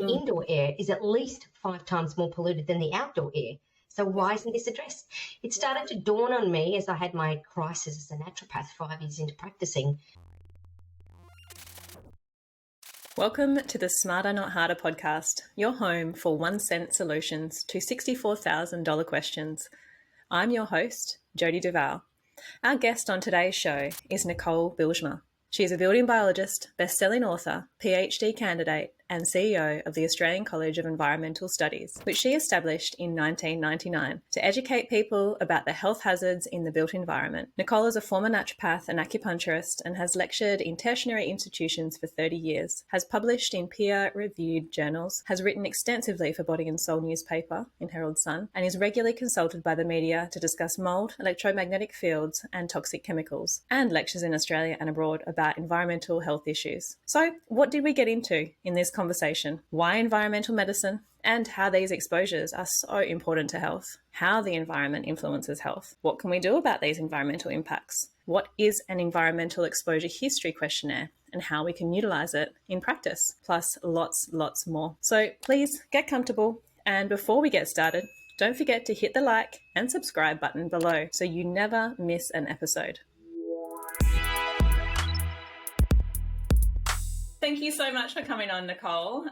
The indoor air is at least 5 times more polluted than the outdoor air. So why isn't this addressed? It started to dawn on me as I had my crisis as a naturopath 5 years into practicing. Welcome to the Smarter Not Harder podcast, your home for 1 cent solutions to $64,000 questions. I'm your host, Jodi Duval. Our guest on today's show is Nicole Bijlsma. She is a building biologist, bestselling author, Ph.D. candidate, and CEO of the Australian College of Environmental Studies, which she established in 1999 to educate people about the health hazards in the built environment. Nicole is a former naturopath and acupuncturist and has lectured in tertiary institutions for 30 years, has published in peer-reviewed journals, has written extensively for Body and Soul newspaper in Herald Sun, and is regularly consulted by the media to discuss mould, electromagnetic fields, and toxic chemicals, and lectures in Australia and abroad about environmental health issues. So, what did we get into in this conversation? Why environmental medicine and how these exposures are so important to health? How the environment influences health? What can we do about these environmental impacts? What is an environmental exposure history questionnaire and how we can utilize it in practice? Plus lots more. So please get comfortable, and before we get started, don't forget to hit the like and subscribe button below so you never miss an episode. Thank you so much for coming on, Nicole.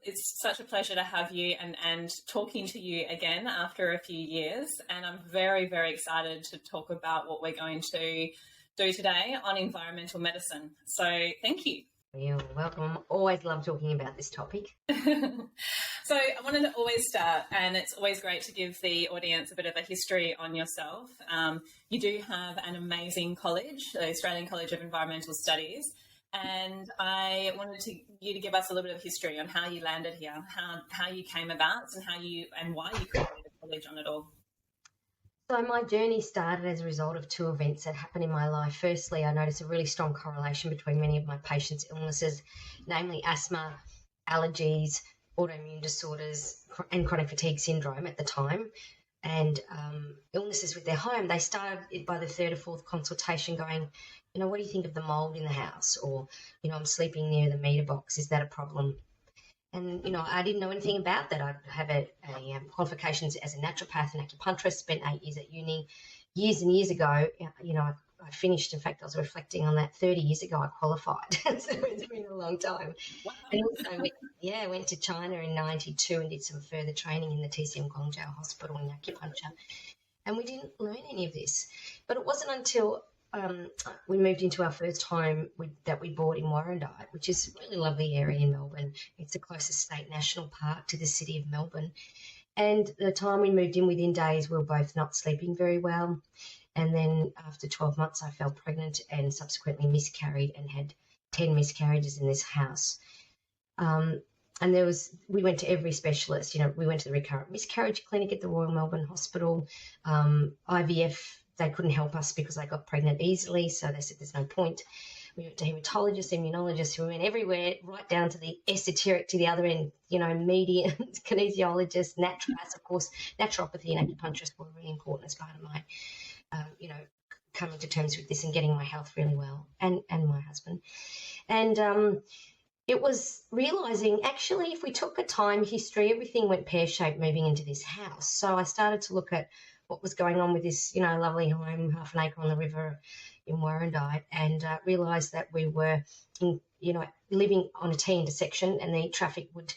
It's such a pleasure to have you and talking to you again after a few years. And I'm very, very excited to talk about what we're going to do today on environmental medicine. So thank you. You're welcome. Always love talking about this topic. So I wanted to always start, and it's always great to give the audience a bit of a history on yourself. You do have an amazing college, the Australian College of Environmental Studies. And I wanted you to give us a little bit of history on how you landed here, how you came about, and why you created a college on it all. So my journey started as a result of 2 events that happened in my life. Firstly, I noticed a really strong correlation between many of my patients' illnesses, namely asthma, allergies, autoimmune disorders, and chronic fatigue syndrome at the time, and illnesses with their home. They started by the 3rd or 4th consultation going, what do you think of the mold in the house? Or, I'm sleeping near the meter box. Is that a problem? And, I didn't know anything about that. I have a qualifications as a naturopath and acupuncturist, spent 8 years at uni. Years and years ago, I finished. In fact, I was reflecting on that 30 years ago, I qualified. So it's been a long time. Wow. And also, went to China in 92 and did some further training in the TCM Guangzhou Hospital in acupuncture. And we didn't learn any of this. But it wasn't until we moved into our first home that we bought in Warrandyte, which is a really lovely area in Melbourne. It's the closest state national park to the city of Melbourne. And the time we moved in, within days, we were both not sleeping very well. And then after 12 months, I fell pregnant and subsequently miscarried and had 10 miscarriages in this house. And we went to every specialist. We went to the recurrent miscarriage clinic at the Royal Melbourne Hospital, IVF. They couldn't help us because I got pregnant easily, so they said there's no point. We went to hematologists, immunologists, we went everywhere, right down to the esoteric to the other end, mediums, kinesiologists, naturopaths, of course. Naturopathy and acupuncturist were really important as part of my, coming to terms with this and getting my health really well, and my husband. And it was realising, actually, if we took a time history, everything went pear-shaped moving into this house. So I started to look at what was going on with this, lovely home, half an acre on the river in Warrandyte, and realised that we were, living on a T intersection, and the traffic would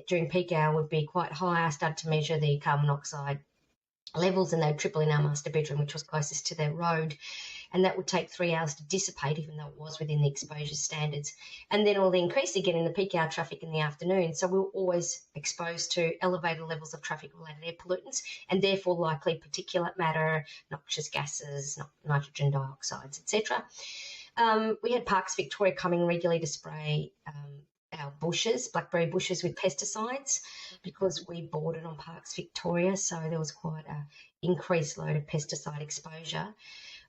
during peak hour would be quite high. I started to measure the carbon monoxide levels, and they'd triple in our master bedroom, which was closest to the road, and that would take 3 hours to dissipate, even though it was within the exposure standards. And then all the increase again in the peak hour traffic in the afternoon. So we were always exposed to elevated levels of traffic-related air pollutants, and therefore likely particulate matter, noxious gases, nitrogen dioxides, etc. We had Parks Victoria coming regularly to spray our bushes, blackberry bushes, with pesticides, because we bordered on Parks Victoria, so there was quite an increased load of pesticide exposure.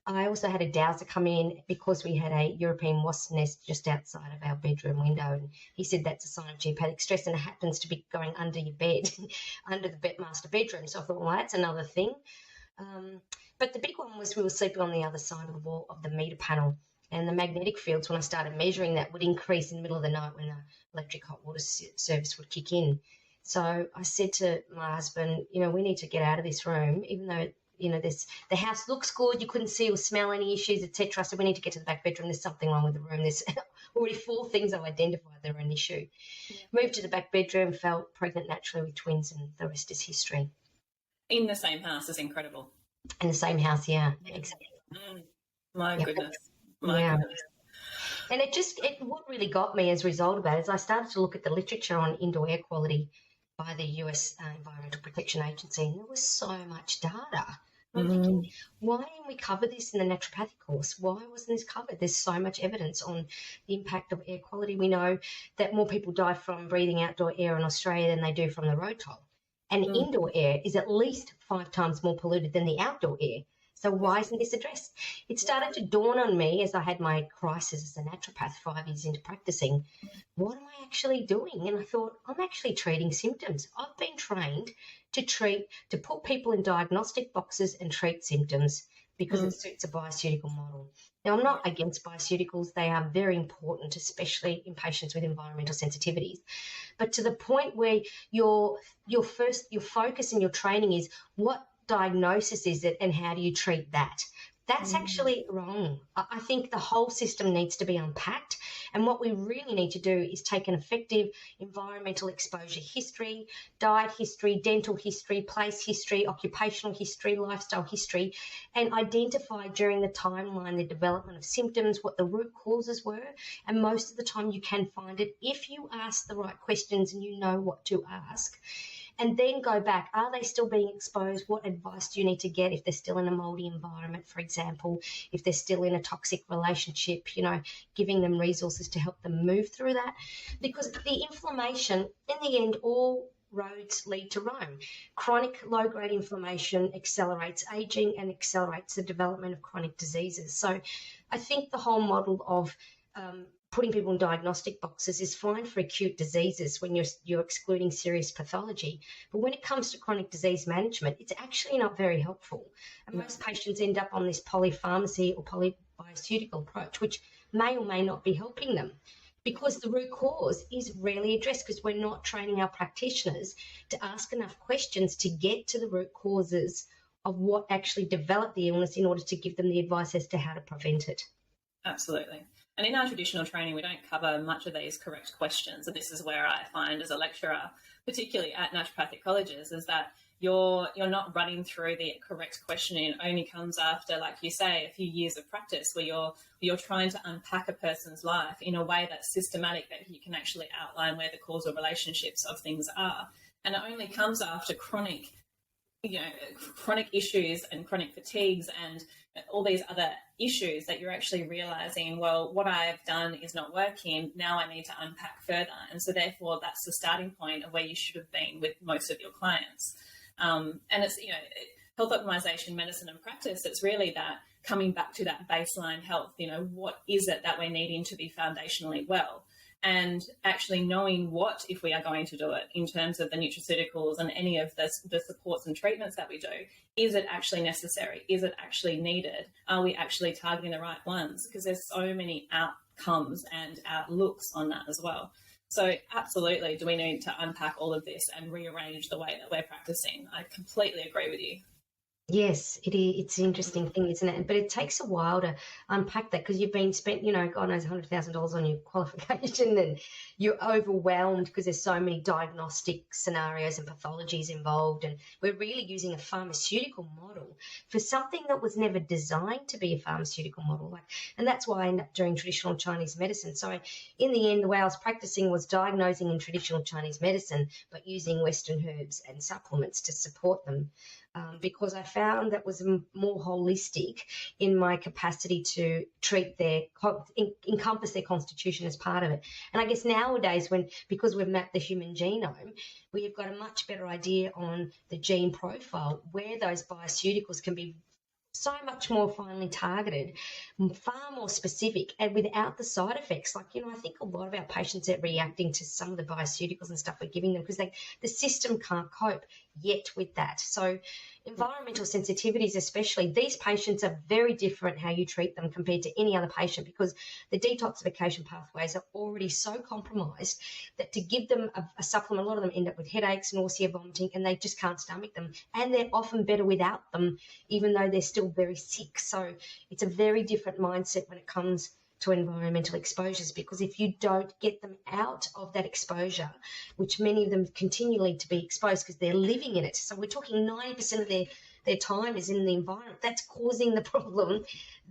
I also had a dowser come in because we had a European wasp nest just outside of our bedroom window, and he said that's a sign of geopathic stress, and it happens to be going under your bed, under the master bedroom. So I thought, well, that's another thing. But the big one was we were sleeping on the other side of the wall of the meter panel, And the magnetic fields, when I started measuring that, would increase in the middle of the night when the electric hot water service would kick in. So I said to my husband, we need to get out of this room, even though, the house looks good, you couldn't see or smell any issues, etc. So we need to get to the back bedroom. There's something wrong with the room. There's already 4 things I've identified that are an issue. Yeah. Moved to the back bedroom, fell pregnant naturally with twins, and the rest is history. In the same house is incredible. In the same house, yeah, exactly. My goodness. Goodness. And what really got me as a result of that is I started to look at the literature on indoor air quality by the US Environmental Protection Agency, and there was so much data. I'm thinking, why didn't we cover this in the naturopathy course? Why wasn't this covered? There's so much evidence on the impact of air quality. We know that more people die from breathing outdoor air in Australia than they do from the road toll. And indoor air is at least 5 times more polluted than the outdoor air. So why isn't this addressed? It started to dawn on me as I had my crisis as a naturopath 5 years into practicing. What am I actually doing? And I thought, I'm actually treating symptoms. I've been trained to put people in diagnostic boxes and treat symptoms because it suits a bioceutical model. Now, I'm not against bioceuticals. They are very important, especially in patients with environmental sensitivities. But to the point where your focus and your training is what diagnosis is it and how do you treat that? That's actually wrong. I think the whole system needs to be unpacked, and what we really need to do is take an effective environmental exposure history, diet history, dental history, place history, occupational history, lifestyle history, and identify during the timeline the development of symptoms, what the root causes were, and most of the time you can find it if you ask the right questions and you know what to ask. And then go back. Are they still being exposed? What advice do you need to get if they're still in a mouldy environment, for example, if they're still in a toxic relationship, giving them resources to help them move through that? Because the inflammation, in the end, all roads lead to Rome. Chronic low-grade inflammation accelerates aging and accelerates the development of chronic diseases. So I think the whole model of putting people in diagnostic boxes is fine for acute diseases when you're excluding serious pathology. But when it comes to chronic disease management, it's actually not very helpful. And most patients end up on this polypharmacy or polybioceutical approach, which may or may not be helping them because the root cause is rarely addressed because we're not training our practitioners to ask enough questions to get to the root causes of what actually developed the illness in order to give them the advice as to how to prevent it. Absolutely. And in our traditional training, we don't cover much of these correct questions. And this is where I find as a lecturer, particularly at naturopathic colleges, is that you're not running through the correct questioning. It only comes after, like you say, a few years of practice where you're trying to unpack a person's life in a way that's systematic, that you can actually outline where the causal relationships of things are. And it only comes after chronic issues and chronic fatigues and all these other issues that you're actually realizing, well, what I've done is not working. Now I need to unpack further. And so therefore that's the starting point of where you should have been with most of your clients. And it's, health optimization, medicine and practice, it's really that coming back to that baseline health, what is it that we're needing to be foundationally well? And actually knowing what, if we are going to do it in terms of the nutraceuticals and any of the supports and treatments that we do, is it actually necessary? Is it actually needed? Are we actually targeting the right ones? Because there's so many outcomes and outlooks on that as well. So absolutely, do we need to unpack all of this and rearrange the way that we're practicing? I completely agree with you. Yes, it is. It's an interesting thing, isn't it? But it takes a while to unpack that because you've been spent, God knows, $100,000 on your qualification and you're overwhelmed because there's so many diagnostic scenarios and pathologies involved. And we're really using a pharmaceutical model for something that was never designed to be a pharmaceutical model. And that's why I ended up doing traditional Chinese medicine. So in the end, the way I was practicing was diagnosing in traditional Chinese medicine, but using Western herbs and supplements to support them. Because I found that was more holistic in my capacity to treat encompass their constitution as part of it. And I guess nowadays, because we've mapped the human genome, we have got a much better idea on the gene profile, where those bioceuticals can be so much more finely targeted, far more specific, and without the side effects. I think a lot of our patients are reacting to some of the bioceuticals and stuff we're giving them because the system can't cope. yet with that. So environmental sensitivities, especially, these patients are very different how you treat them compared to any other patient, because the detoxification pathways are already so compromised that to give them a supplement, a lot of them end up with headaches, nausea, vomiting, and they just can't stomach them. And they're often better without them, even though they're still very sick. So it's a very different mindset when it comes to environmental exposures, because if you don't get them out of that exposure, which many of them continually to be exposed because they're living in it. So we're talking 90% of their time is in the environment. That's causing the problem.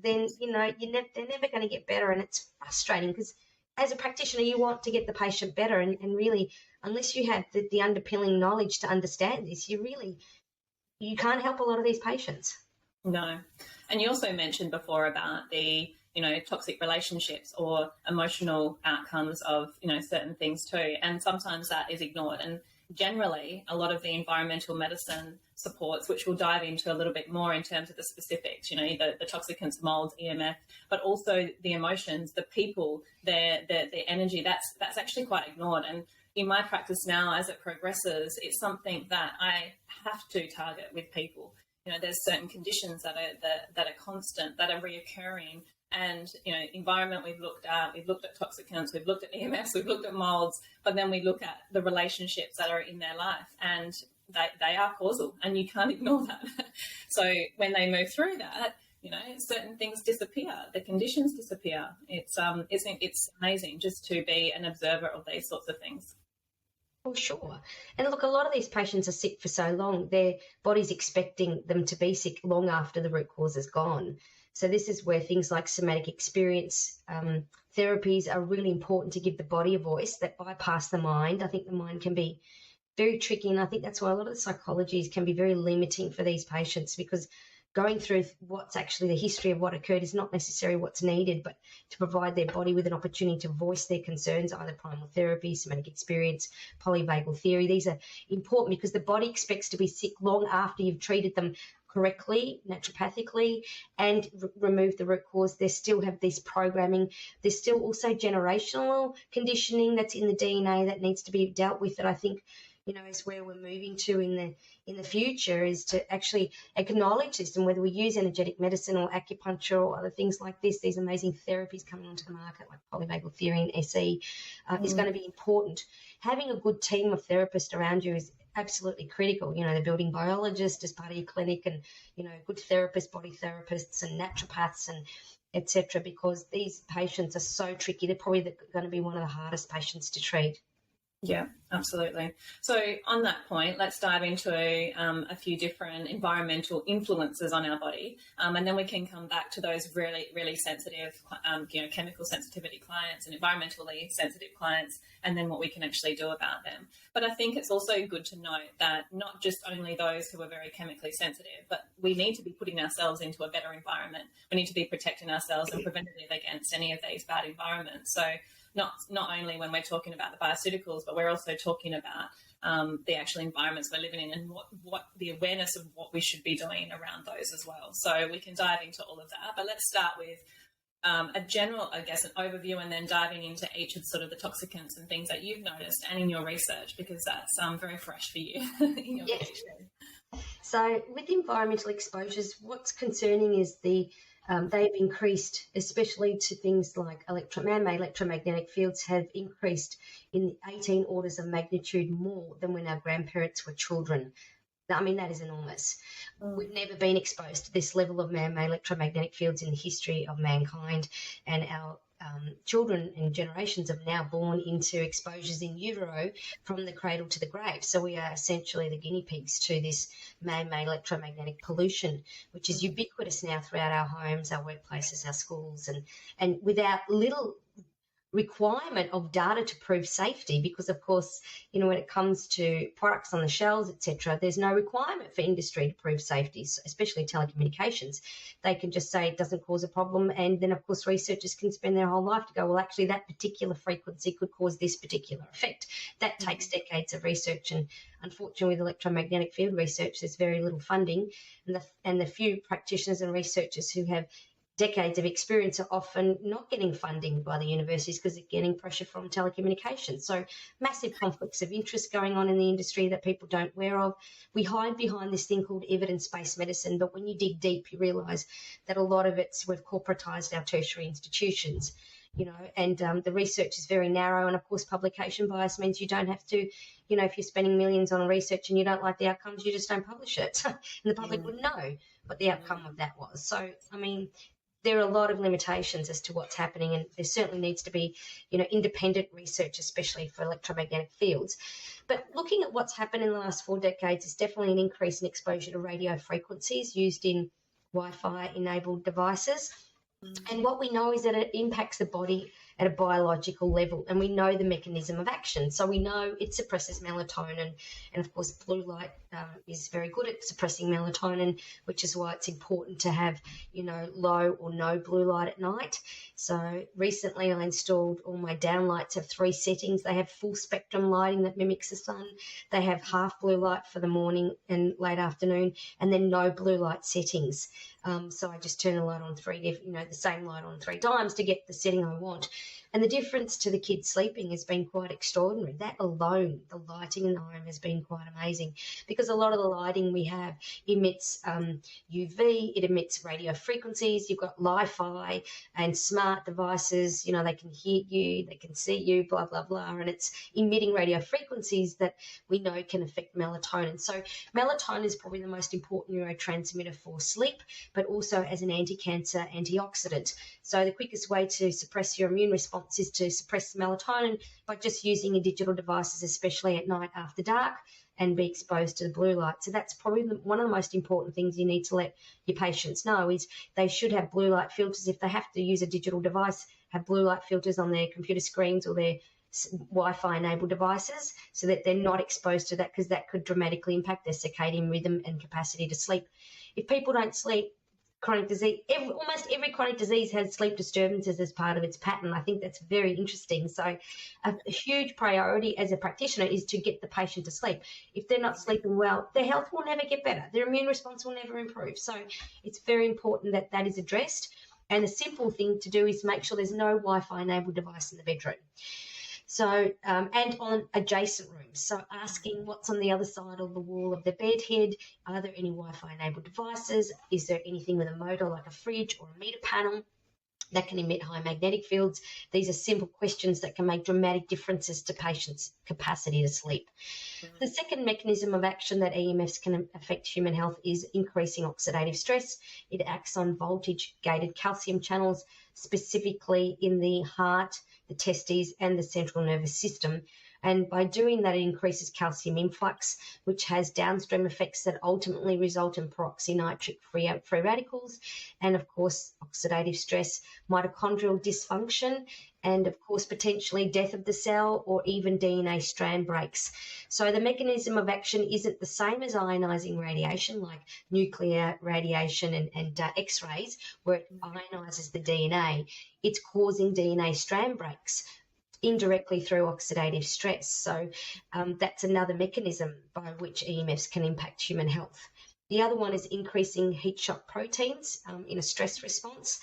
Then, they're never going to get better. And it's frustrating because as a practitioner, you want to get the patient better. And really, unless you have the underpinning knowledge to understand this, you can't help a lot of these patients. No. And you also mentioned before about the toxic relationships or emotional outcomes of, certain things too. And sometimes that is ignored. And generally, a lot of the environmental medicine supports, which we'll dive into a little bit more in terms of the specifics, the toxicants, molds, EMF, but also the emotions, the people, the energy, that's actually quite ignored. And in my practice now, as it progresses, it's something that I have to target with people. There's certain conditions that are constant, that are reoccurring. And, environment we've looked at toxicants, we've looked at EMFs, we've looked at molds, but then we look at the relationships that are in their life, and they are causal, and you can't ignore that. So when they move through that, certain things disappear, the conditions disappear. It's amazing just to be an observer of these sorts of things. For sure. And look, a lot of these patients are sick for so long, their body's expecting them to be sick long after the root cause is gone. So this is where things like somatic experience therapies are really important to give the body a voice that bypass the mind. I think the mind can be very tricky, and I think that's why a lot of the psychologies can be very limiting for these patients, because going through what's actually the history of what occurred is not necessarily what's needed, but to provide their body with an opportunity to voice their concerns, either primal therapy, somatic experience, polyvagal theory. These are important because the body expects to be sick long after you've treated them correctly, naturopathically, and remove the root cause. They still have this programming. There's still also generational conditioning that's in the DNA that needs to be dealt with, that I think is where we're moving to in the future, is to actually acknowledge this. And whether we use energetic medicine or acupuncture or other things like this, these amazing therapies coming onto the market like polyvagal theory and SE is going to be important. Having a good team of therapists around you is absolutely critical. The building biologist as part of your clinic, and good therapists, body therapists and naturopaths and etc., because these patients are so tricky. They're probably going to be one of the hardest patients to treat. Yeah, absolutely. So on that point, let's dive into a few different environmental influences on our body, and then we can come back to those really, really sensitive, chemical sensitivity clients and environmentally sensitive clients, and then what we can actually do about them. But I think it's also good to note that not just only those who are very chemically sensitive, but we need to be putting ourselves into a better environment. We need to be protecting ourselves and preventative against any of these bad environments. So not only when we're talking about the bioceuticals, but we're also talking about the actual environments we're living in, and what the awareness of what we should be doing around those as well. So we can dive into all of that. But let's start with a general, an overview, and then diving into each of sort of the toxicants and things that you've noticed and in your research, because that's very fresh for you in your PhD. So with environmental exposures, what's concerning is they've increased, especially to things like man-made electromagnetic fields have increased in 18 orders of magnitude more than when our grandparents were children. I mean, that is enormous. We've never been exposed to this level of man-made electromagnetic fields in the history of mankind, and our children and generations are now born into exposures in utero from the cradle to the grave. So we are essentially the guinea pigs to this man-made electromagnetic pollution, which is ubiquitous now throughout our homes, our workplaces, our schools, and without little requirement of data to prove safety, because of course when it comes to products on the shelves, etc., there's no requirement for industry to prove safety, especially telecommunications. They can just say it doesn't cause a problem, and then of course researchers can spend their whole life to go, well, actually that particular frequency could cause this particular effect. That takes decades of research, and unfortunately with electromagnetic field research there's very little funding, and the few practitioners and researchers who have decades of experience are often not getting funding by the universities because they're getting pressure from telecommunications. So massive conflicts of interest going on in the industry that people don't aware of. We hide behind this thing called evidence-based medicine, but when you dig deep, you realise that a lot of it's we've corporatised our tertiary institutions. And the research is very narrow, and of course publication bias means you don't have to, if you're spending millions on research and you don't like the outcomes, you just don't publish it and the public wouldn't know what the outcome of that was. So, there are a lot of limitations as to what's happening, and there certainly needs to be, independent research, especially for electromagnetic fields. But looking at what's happened in the last 4 decades, is definitely an increase in exposure to radio frequencies used in Wi-Fi enabled devices. And what we know is that it impacts the body at a biological level, and we know the mechanism of action. So we know it suppresses melatonin, and of course blue light is very good at suppressing melatonin, which is why it's important to have, low or no blue light at night. So recently I installed all my downlights have 3 settings. They have full spectrum lighting that mimics the sun. They have half blue light for the morning and late afternoon, and then no blue light settings. So I just turn the light on the same light on 3 times to get the setting I want. And the difference to the kids sleeping has been quite extraordinary. That alone, the lighting in the home has been quite amazing, because a lot of the lighting we have emits UV, it emits radio frequencies. You've got Li-Fi and smart devices, they can hear you, they can see you, blah, blah, blah. And it's emitting radio frequencies that we know can affect melatonin. So melatonin is probably the most important neurotransmitter for sleep, but also as an anti-cancer antioxidant. So the quickest way to suppress your immune response is to suppress melatonin by just using your digital devices, especially at night after dark, and be exposed to the blue light. So that's probably one of the most important things you need to let your patients know is they should have blue light filters. If they have to use a digital device, have blue light filters on their computer screens or their Wi-Fi enabled devices, so that they're not exposed to that, because that could dramatically impact their circadian rhythm and capacity to sleep. If people don't sleep, chronic disease, almost every chronic disease has sleep disturbances as part of its pattern. I think that's very interesting. So a huge priority as a practitioner is to get the patient to sleep. If they're not sleeping well, their health will never get better. Their immune response will never improve. So it's very important that that is addressed. And a simple thing to do is make sure there's no Wi-Fi enabled device in the bedroom. So, and on adjacent rooms. So asking what's on the other side of the wall of the bed head. Are there any Wi-Fi enabled devices? Is there anything with a motor like a fridge or a meter panel that can emit high magnetic fields? These are simple questions that can make dramatic differences to patients' capacity to sleep. The second mechanism of action that EMFs can affect human health is increasing oxidative stress. It acts on voltage-gated calcium channels, specifically in the heart, the testes, and the central nervous system. And by doing that, it increases calcium influx, which has downstream effects that ultimately result in peroxynitric free radicals, and of course, oxidative stress, mitochondrial dysfunction, and of course, potentially death of the cell or even DNA strand breaks. So the mechanism of action isn't the same as ionizing radiation, like nuclear radiation and X-rays, where it ionizes the DNA. It's causing DNA strand breaks indirectly through oxidative stress. So that's another mechanism by which EMFs can impact human health. The other one is increasing heat shock proteins in a stress response.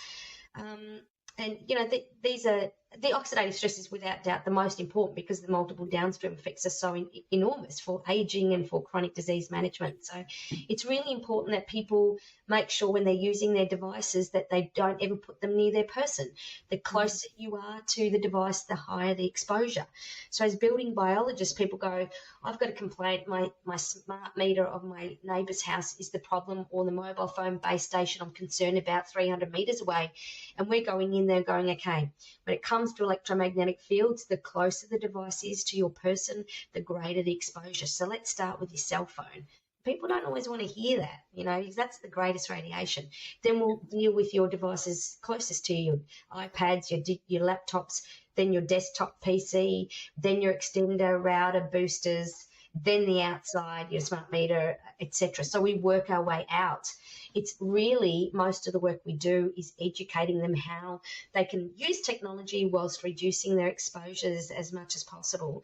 These are the oxidative stress is without doubt the most important, because the multiple downstream effects are so enormous for aging and for chronic disease management. So it's really important that people make sure when they're using their devices that they don't ever put them near their person. The closer you are to the device, the higher the exposure. So as building biologists, people go, I've got a complaint, my smart meter of my neighbour's house is the problem, or the mobile phone base station I'm concerned about 300 metres away. And we're going in there going, okay, when it comes to electromagnetic fields, the closer the device is to your person, the greater the exposure. So let's start with your cell phone. People don't always want to hear that, that's the greatest radiation. Then we'll deal with your devices closest to you, your iPads, your laptops, then your desktop PC, then your extender, router, boosters, then the outside, your smart meter, etc. So we work our way out. It's really, most of the work we do is educating them how they can use technology whilst reducing their exposures as much as possible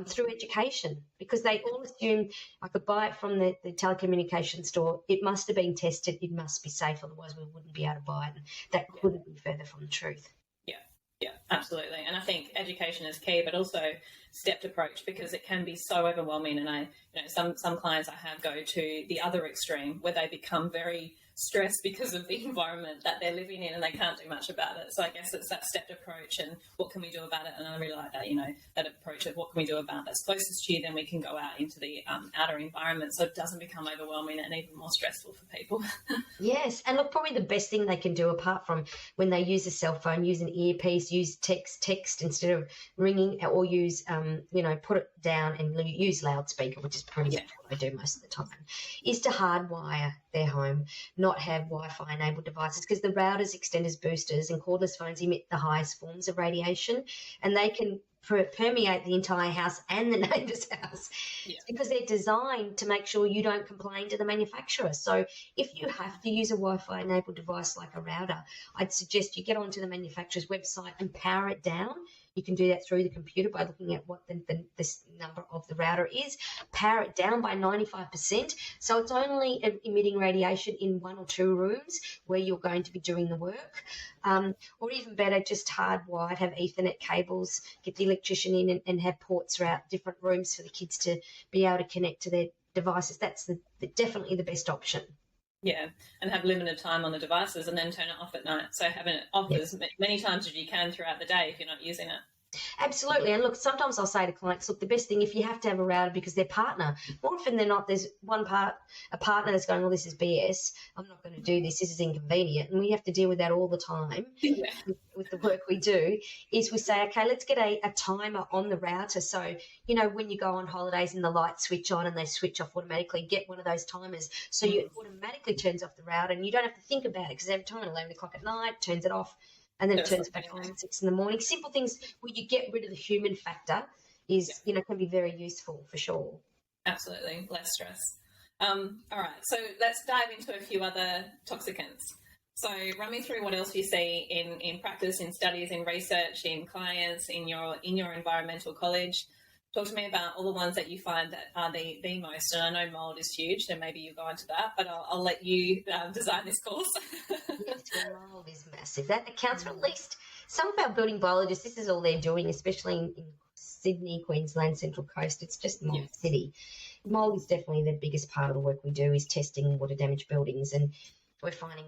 through education, because they all assume I could buy it from the telecommunications store. It must have been tested. It must be safe. Otherwise, we wouldn't be able to buy it. And that couldn't be further from the truth. Yeah, absolutely. And I think education is key, but also stepped approach, because it can be so overwhelming. And some clients I have go to the other extreme where they become very stressed because of the environment that they're living in and they can't do much about it. So I guess it's that stepped approach and what can we do about it. And I really like that, that approach of what can we do about that's closest to you, then we can go out into the outer environment so it doesn't become overwhelming and even more stressful for people. Yes. And look, probably the best thing they can do, apart from when they use a cell phone, use an earpiece, use text instead of ringing, or use, put it down and use loudspeaker, which is pretty much what I do most of the time, is to hardwire their home, not have Wi-Fi enabled devices, because the routers, extenders, boosters and cordless phones emit the highest forms of radiation, and they can permeate the entire house and the neighbour's house because they're designed to make sure you don't complain to the manufacturer. So if you have to use a Wi-Fi enabled device like a router, I'd suggest you get onto the manufacturer's website and power it down. You can do that through the computer by looking at what this number of the router is. Power it down by 95%. So it's only emitting radiation in 1 or 2 rooms where you're going to be doing the work. Or even better, just hardwired, have Ethernet cables, get the electrician in and have ports throughout different rooms for the kids to be able to connect to their devices. That's definitely the best option. Yeah, and have limited time on the devices and then turn it off at night. So having it off as many times as you can throughout the day if you're not using it. Absolutely. And look, sometimes I'll say to clients, look, the best thing, if you have to have a router because their partner, more often than not, there's a partner that's going, well, this is BS. I'm not going to do this. This is inconvenient. And we have to deal with that all the time with the work we do, is we say, okay, let's get a timer on the router. So, when you go on holidays and the lights switch on and they switch off automatically, get one of those timers so it automatically turns off the router and you don't have to think about it, because every time at 11 o'clock at night, turns it off. And then it turns back on at 6 in the morning. Simple things where you get rid of the human factor can be very useful for sure. Absolutely, less stress. All right, so let's dive into a few other toxicants. So run me through what else you see in practice, in studies, in research, in clients, in your environmental college. Talk to me about all the ones that you find that are the most. And I know mold is huge, so maybe you'll go into that, but I'll let you design this course. Yes, mold is massive. That accounts for at least some of our building biologists. This is all they're doing, especially in Sydney, Queensland, Central Coast. It's just mold city. Mold is definitely the biggest part of the work we do, is testing water damaged buildings. And we're finding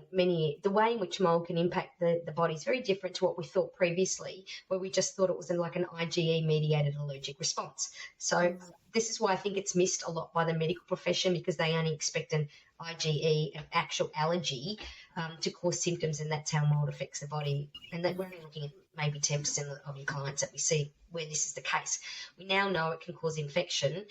the way in which mold can impact the body is very different to what we thought previously, where we just thought it was like an IgE-mediated allergic response. So this is why I think it's missed a lot by the medical profession, because they only expect an IgE, an actual allergy, to cause symptoms, and that's how mold affects the body. And that we're only looking at maybe 10% of your clients that we see where this is the case. We now know it can cause infection,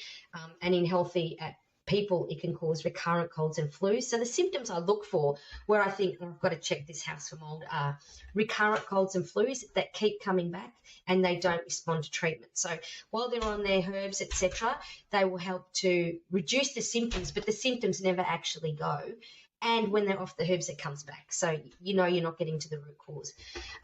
and in healthy people, it can cause recurrent colds and flus. So the symptoms I look for, where I think I've got to check this house for mold, are recurrent colds and flus that keep coming back and they don't respond to treatment. So while they're on their herbs, etc., they will help to reduce the symptoms, but the symptoms never actually go. And when they're off the herbs, it comes back. So you're not getting to the root cause.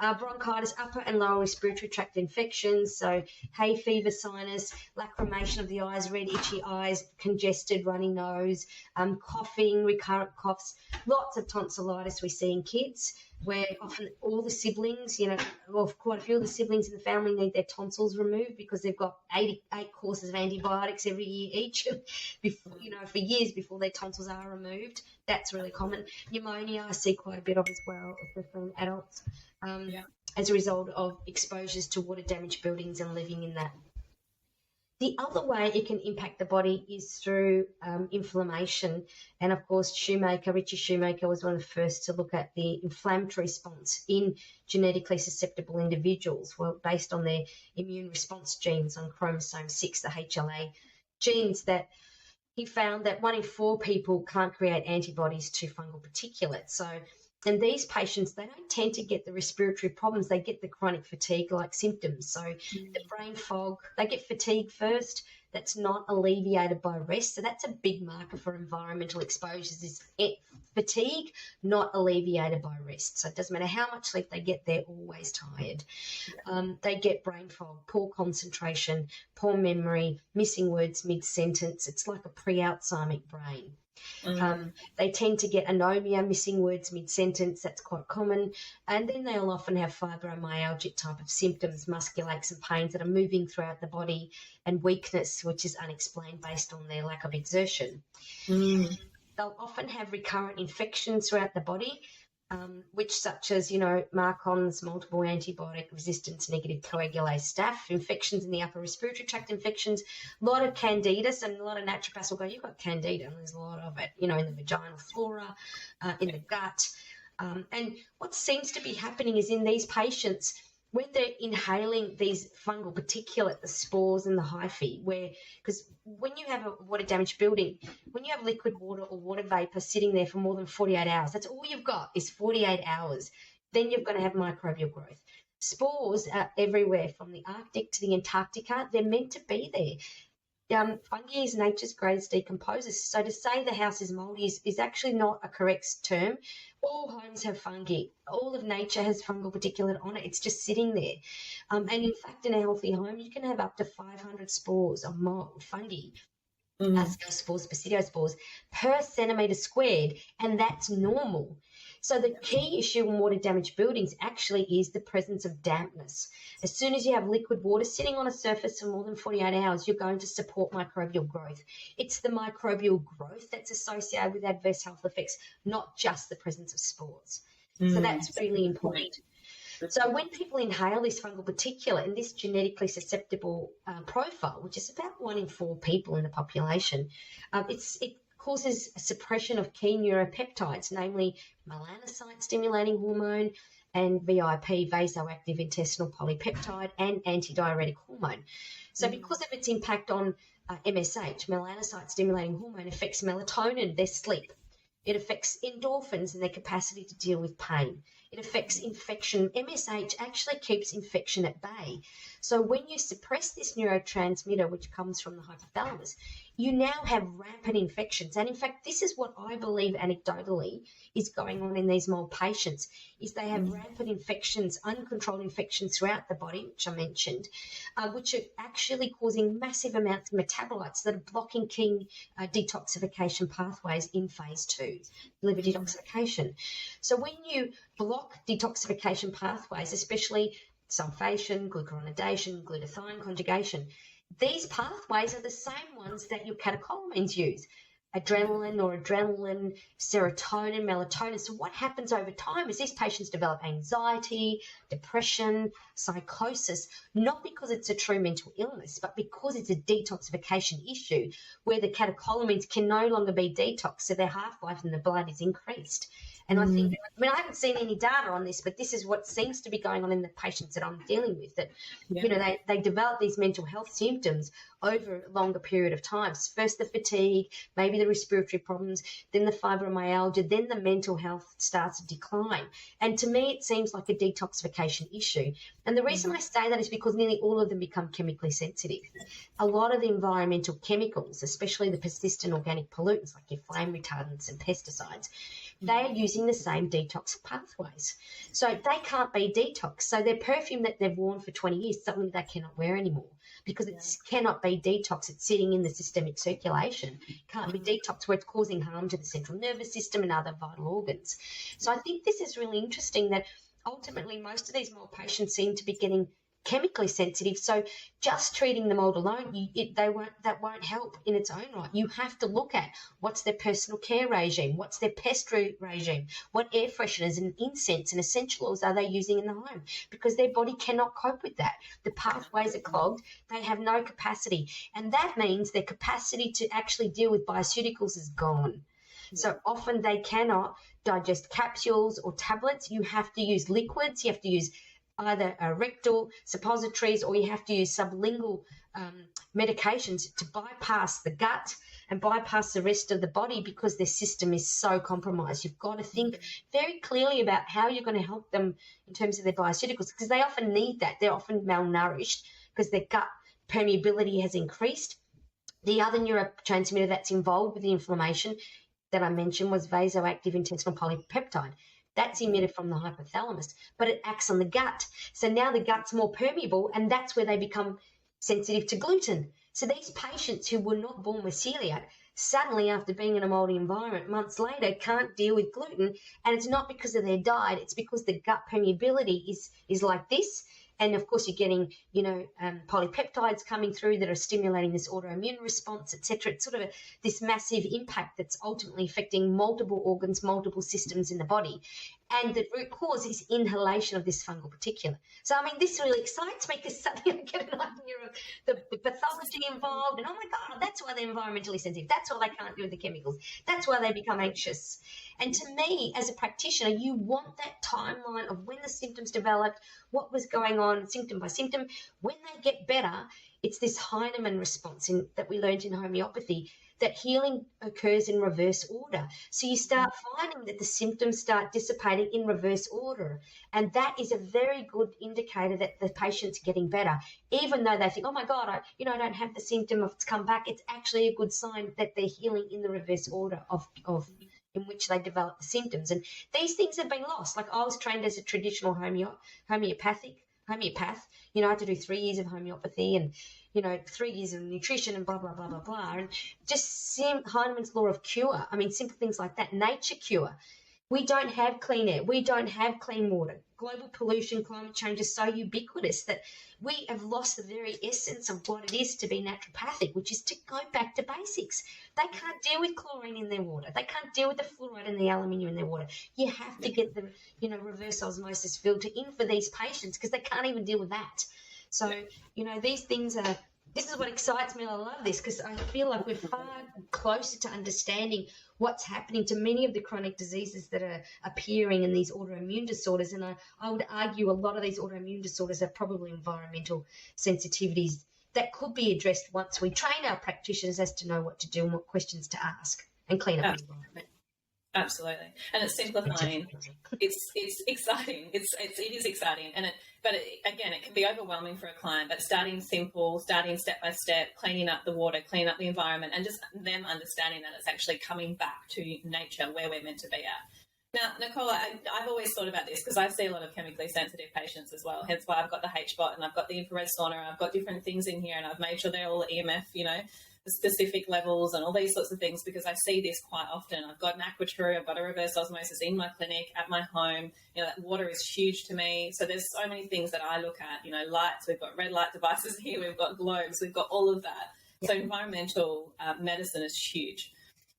Bronchitis, upper and lower respiratory tract infections. So hay fever, sinus, lacrimation of the eyes, red, itchy eyes, congested, runny nose, coughing, recurrent coughs, lots of tonsillitis we see in kids, where often all the siblings, or quite a few of the siblings in the family need their tonsils removed because they've got 8 courses of antibiotics every year each, before, for years before their tonsils are removed. That's really common. Pneumonia I see quite a bit of as well, especially in adults, as a result of exposures to water damaged buildings and living in that. The other way it can impact the body is through inflammation. And, of course, Richie Shoemaker was one of the first to look at the inflammatory response in genetically susceptible individuals, based on their immune response genes on chromosome 6, the HLA genes, that he found that 1 in 4 people can't create antibodies to fungal particulates. And these patients, they don't tend to get the respiratory problems. They get the chronic fatigue-like symptoms. So the brain fog, they get fatigue first, that's not alleviated by rest. So that's a big marker for environmental exposures, is fatigue not alleviated by rest. So it doesn't matter how much sleep they get, they're always tired. They get brain fog, poor concentration, poor memory, missing words mid-sentence. It's like a pre-Alzheimer's brain. They tend to get anomia, missing words mid-sentence. That's quite common. And then they'll often have fibromyalgic type of symptoms, muscular aches and pains that are moving throughout the body, and weakness, which is unexplained based on their lack of exertion. They'll often have recurrent infections throughout the body, which such as, MARCoNS, multiple antibiotic resistance, negative coagulase staph, infections in the upper respiratory tract infections, a lot of candidus, and a lot of naturopaths will go, you've got candida, and there's a lot of it, in the vaginal flora, in the gut. And what seems to be happening is in these patients, when they're inhaling these fungal particulate, the spores and the hyphae, because when you have a water damaged building, when you have liquid water or water vapor sitting there for more than 48 hours, that's all you've got is 48 hours, then you're going to have microbial growth. Spores are everywhere from the Arctic to the Antarctica. They're meant to be there. Fungi is nature's greatest decomposers. So to say the house is mouldy is actually not a correct term. All homes have fungi. All of nature has fungal particulate on it. It's just sitting there. And in fact, in a healthy home, you can have up to 500 spores of mold, fungi, ascospores, basidiospores per centimetre squared, and that's normal. So the key issue in water damaged buildings actually is the presence of dampness. As soon as you have liquid water sitting on a surface for more than 48 hours, you're going to support microbial growth. It's the microbial growth that's associated with adverse health effects, not just the presence of spores. So that's really important. So when people inhale this fungal particulate in this genetically susceptible profile, which is about 1 in 4 people in the population, it causes a suppression of key neuropeptides, namely melanocyte-stimulating hormone and VIP, vasoactive intestinal polypeptide, and antidiuretic hormone. So because of its impact on MSH, melanocyte-stimulating hormone affects melatonin, their sleep. It affects endorphins and their capacity to deal with pain. It affects infection. MSH actually keeps infection at bay. So when you suppress this neurotransmitter, which comes from the hypothalamus, you now have rampant infections. And in fact, this is what I believe anecdotally is going on in these mold patients, is they have rampant infections, uncontrolled infections throughout the body, which I mentioned, which are actually causing massive amounts of metabolites that are blocking key detoxification pathways in phase 2, liver detoxification. So when you block detoxification pathways, especially sulfation, glucuronidation, glutathione conjugation, these pathways are the same ones that your catecholamines use. Adrenaline, noradrenaline, serotonin, melatonin. So what happens over time is these patients develop anxiety, depression, psychosis, not because it's a true mental illness, but because it's a detoxification issue where the catecholamines can no longer be detoxed, so their half-life in the blood is increased. And I haven't seen any data on this, but this is what seems to be going on in the patients that I'm dealing with, that, they develop these mental health symptoms over a longer period of time. First the fatigue, maybe the respiratory problems, then the fibromyalgia, then the mental health starts to decline. And to me, it seems like a detoxification issue. And the reason I say that is because nearly all of them become chemically sensitive. A lot of the environmental chemicals, especially the persistent organic pollutants like your flame retardants and pesticides, they are using the same detox pathways. So they can't be detoxed. So their perfume that they've worn for 20 years, suddenly they cannot wear anymore because it cannot be detoxed. It's sitting in the systemic circulation. It can't be detoxed where it's causing harm to the central nervous system and other vital organs. So I think this is really interesting that ultimately most of these mold patients seem to be getting chemically sensitive. So just treating the mold alone, that won't help in its own right. You have to look at what's their personal care regime, what's their pest regime, what air fresheners and incense and essential oils are they using in the home, because their body cannot cope with that. The pathways are clogged. They have no capacity. And that means their capacity to actually deal with bioceuticals is gone. So often they cannot digest capsules or tablets. You have to use liquids. You have to use either rectal suppositories, or you have to use sublingual medications to bypass the gut and bypass the rest of the body because their system is so compromised. You've got to think very clearly about how you're going to help them in terms of their bioceuticals, because they often need that. They're often malnourished because their gut permeability has increased. The other neurotransmitter that's involved with the inflammation that I mentioned was vasoactive intestinal polypeptide. That's emitted from the hypothalamus, but it acts on the gut. So now the gut's more permeable, and that's where they become sensitive to gluten. So these patients who were not born with celiac, suddenly after being in a moldy environment, months later, can't deal with gluten. And it's not because of their diet, it's because the gut permeability is like this. And of course, you're getting, polypeptides coming through that are stimulating this autoimmune response, etc. It's sort of this massive impact that's ultimately affecting multiple organs, multiple systems in the body. And the root cause is inhalation of this fungal particulate. So, I mean, this really excites me because suddenly I get an idea of the pathology involved. And, oh, my God, that's why they're environmentally sensitive. That's why they can't do the chemicals. That's why they become anxious. And to me, as a practitioner, you want that timeline of when the symptoms developed, what was going on, symptom by symptom. When they get better, it's this Heinemann response that we learned in homeopathy, that healing occurs in reverse order. So you start finding that the symptoms start dissipating in reverse order. And that is a very good indicator that the patient's getting better. Even though they think, oh, my God, I don't have the symptom, it's come back. It's actually a good sign that they're healing in the reverse order of in which they develop the symptoms. And these things have been lost. Like, I was trained as a traditional homeopath. I had to do 3 years of homeopathy and 3 years of nutrition and blah, blah, blah, blah, blah. And just Heinemann's law of cure. I mean, simple things like that. Nature cure. We don't have clean air. We don't have clean water. Global pollution, climate change is so ubiquitous that we have lost the very essence of what it is to be naturopathic, which is to go back to basics. They can't deal with chlorine in their water. They can't deal with the fluoride and the aluminium in their water. You have to get the, reverse osmosis filter in for these patients because they can't even deal with that. So, these things are, this is what excites me. I love this because I feel like we're far closer to understanding what's happening to many of the chronic diseases that are appearing in these autoimmune disorders. And I would argue a lot of these autoimmune disorders are probably environmental sensitivities that could be addressed once we train our practitioners as to know what to do and what questions to ask and clean up the environment. Absolutely, and it's simplifying. It's exciting. It is exciting, but again, it can be overwhelming for a client. But starting simple, starting step by step, cleaning up the water, cleaning up the environment, and just them understanding that it's actually coming back to nature where we're meant to be at. Now, Nicole, I've always thought about this because I see a lot of chemically sensitive patients as well. Hence why I've got the HBOT and I've got the infrared sauna. I've got different things in here, and I've made sure they're all EMF, specific levels and all these sorts of things because I see this quite often. I've got an aquature, I've got a reverse osmosis in my clinic, at my home. That water is huge to me. So there's so many things that I look at, lights, we've got red light devices here, we've got globes, we've got all of that. Yeah. So environmental medicine is huge.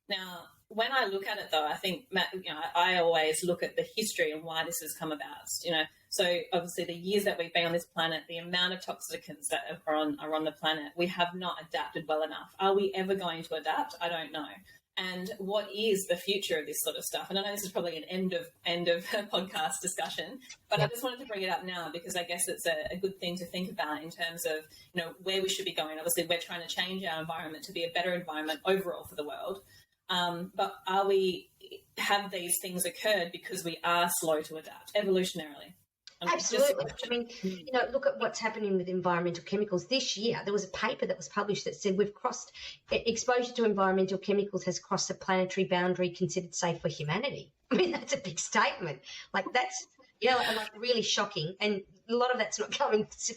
Now, when I look at it though, I think, I always look at the history and why this has come about, So obviously the years that we've been on this planet, the amount of toxicants that are on the planet, we have not adapted well enough. Are we ever going to adapt? I don't know. And what is the future of this sort of stuff? And I know this is probably an end of podcast discussion, but I just wanted to bring it up now because I guess it's a good thing to think about in terms of, where we should be going. Obviously, we're trying to change our environment to be a better environment overall for the world. But have these things occurred because we are slow to adapt evolutionarily? Absolutely. I mean, look at what's happening with environmental chemicals. This year, there was a paper that was published that said exposure to environmental chemicals has crossed the planetary boundary considered safe for humanity. I mean, that's a big statement. Like, that's, really shocking. And a lot of that's not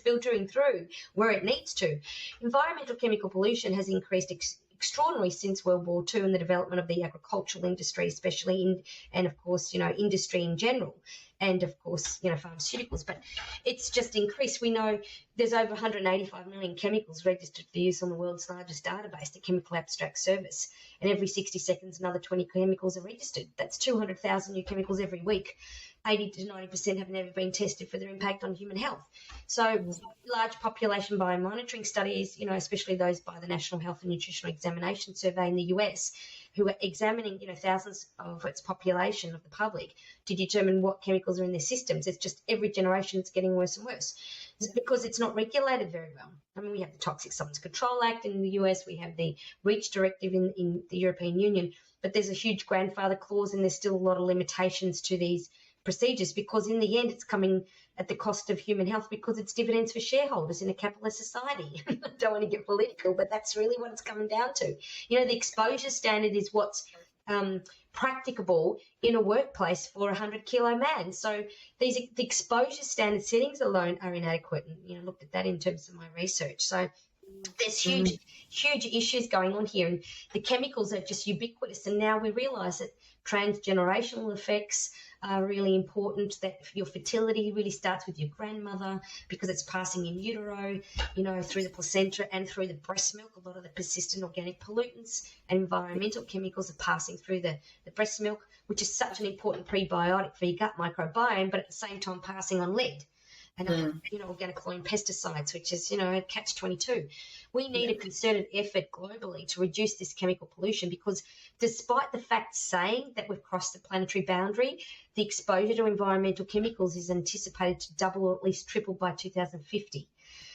filtering through where it needs to. Environmental chemical pollution has increased extraordinarily since World War II and the development of the agricultural industry, especially, and of course, industry in general. And, of course, pharmaceuticals. But it's just increased. We know there's over 185 million chemicals registered for use on the world's largest database, the Chemical Abstract Service. And every 60 seconds, another 20 chemicals are registered. That's 200,000 new chemicals every week. 80 to 90% have never been tested for their impact on human health. So large population biomonitoring studies, especially those by the National Health and Nutritional Examination Survey in the US, who are examining, thousands of its population of the public to determine what chemicals are in their systems. It's just every generation it's getting worse and worse. It's because it's not regulated very well. I mean, we have the Toxic Substance Control Act in the US, we have the REACH directive in the European Union, but there's a huge grandfather clause and there's still a lot of limitations to these procedures, because in the end it's coming at the cost of human health, because it's dividends for shareholders in a capitalist society. I don't want to get political, but that's really what it's coming down to. The exposure standard is what's practicable in a workplace for a 100-kilo man. So the exposure standard settings alone are inadequate, and looked at that in terms of my research. So there's huge issues going on here, and the chemicals are just ubiquitous. And now we realise that transgenerational effects are really important, that your fertility really starts with your grandmother, because it's passing in utero, through the placenta and through the breast milk. A lot of the persistent organic pollutants and environmental chemicals are passing through the breast milk, which is such an important prebiotic for your gut microbiome, but at the same time passing on lead and organochlorine pesticides, which is a catch-22. We need a concerted effort globally to reduce this chemical pollution, because despite the facts saying that we've crossed the planetary boundary, the exposure to environmental chemicals is anticipated to double or at least triple by 2050.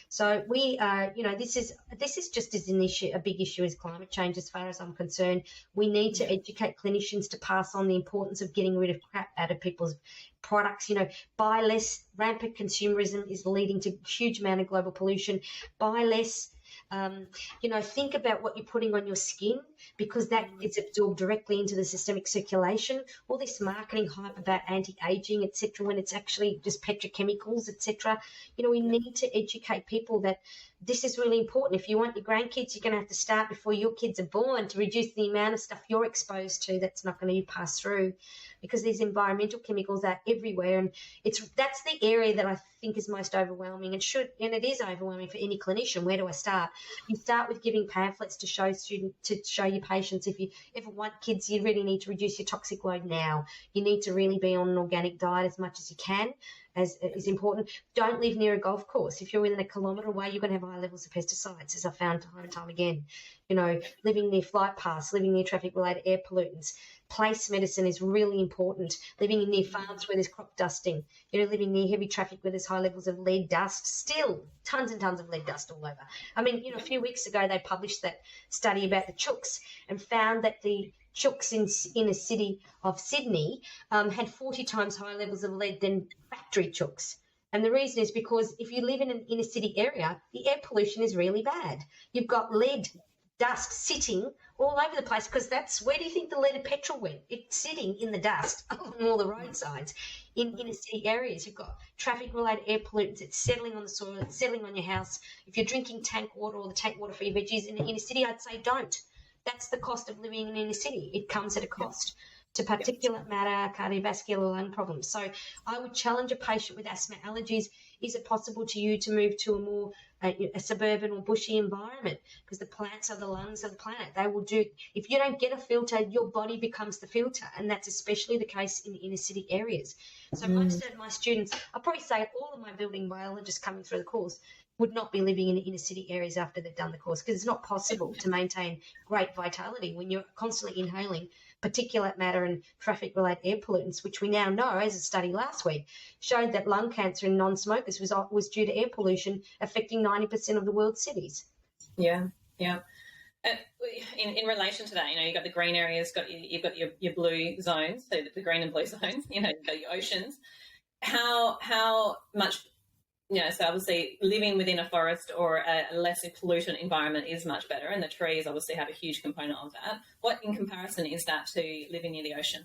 So we are, this is just as a big issue as climate change, as far as I'm concerned. We need to educate clinicians to pass on the importance of getting rid of crap out of people's products. Buy less. Rampant consumerism is leading to a huge amount of global pollution. Buy less. Think about what you're putting on your skin, because that is absorbed directly into the systemic circulation. All this marketing hype about anti-aging, etc., when it's actually just petrochemicals, etc. We need to educate people that this is really important. If you want your grandkids, you're going to have to start before your kids are born to reduce the amount of stuff you're exposed to that's not going to pass through, because these environmental chemicals are everywhere. And that's the area that I think is most overwhelming, and it is overwhelming for any clinician. Where do I start? You start with giving pamphlets to show your patients. If you ever want kids, you really need to reduce your toxic load now. You need to really be on an organic diet as much as you can, as is important. Don't live near a golf course. If you're within a kilometre away, you're going to have high levels of pesticides, as I found time and time again. Living near flight paths, living near traffic-related air pollutants. Place medicine is really important. Living near farms where there's crop dusting. Living near heavy traffic where there's high levels of lead dust. Still, tons and tons of lead dust all over. A few weeks ago they published that study about the chooks and found that the chooks in a city of Sydney had 40 times higher levels of lead than factory chooks. And the reason is because if you live in an inner city area, the air pollution is really bad. You've got lead dust sitting all over the place, because where do you think the leaded petrol went? It's sitting in the dust along all the roadsides in inner city areas. You've got traffic-related air pollutants. It's settling on the soil. It's settling on your house. If you're drinking tank water or the tank water for your veggies in the inner city, I'd say don't. That's the cost of living in an inner city. It comes at a cost to particulate matter, cardiovascular, lung problems. So I would challenge a patient with asthma allergies. Is it possible to you to move to a more a suburban or bushy environment? Because the plants are the lungs of the planet. They will do. If you don't get a filter, your body becomes the filter, and that's especially the case in the inner city areas. So most of my students, I'll probably say all of my building biologists coming through the course, would not be living in the inner city areas after they've done the course, because it's not possible to maintain great vitality when you're constantly inhaling particulate matter and traffic-related air pollutants, which we now know, as a study last week, showed that lung cancer in non-smokers was due to air pollution affecting 90% of the world's cities. Yeah. In relation to that, you've got the green areas, you've got your blue zones, so the green and blue zones, you've got your oceans. How much... so obviously living within a forest or a less pollutant environment is much better, and the trees obviously have a huge component of that. What in comparison is that to living near the ocean?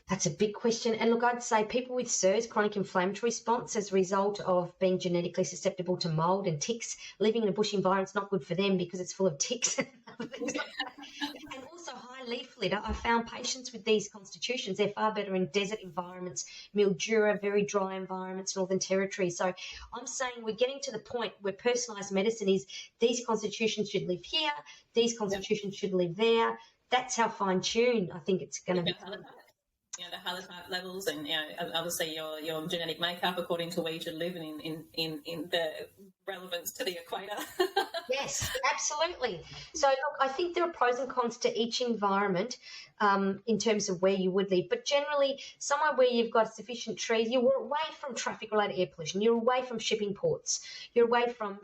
That's a big question. And look, I'd say people with CIRS, chronic inflammatory response, as a result of being genetically susceptible to mould and ticks, living in a bush environment is not good for them because it's full of ticks. And also high leaf litter. I found patients with these constitutions, they're far better in desert environments, Mildura, very dry environments, Northern Territory. So I'm saying we're getting to the point where personalised medicine is these constitutions should live here, these constitutions should live there. That's how fine-tuned I think it's going to be. The halotype levels, and obviously your genetic makeup according to where you should live, and in the relevance to the equator. Yes, absolutely. So look, I think there are pros and cons to each environment in terms of where you would live, but generally somewhere where you've got sufficient trees, you're away from traffic-related air pollution, you're away from shipping ports, you're away from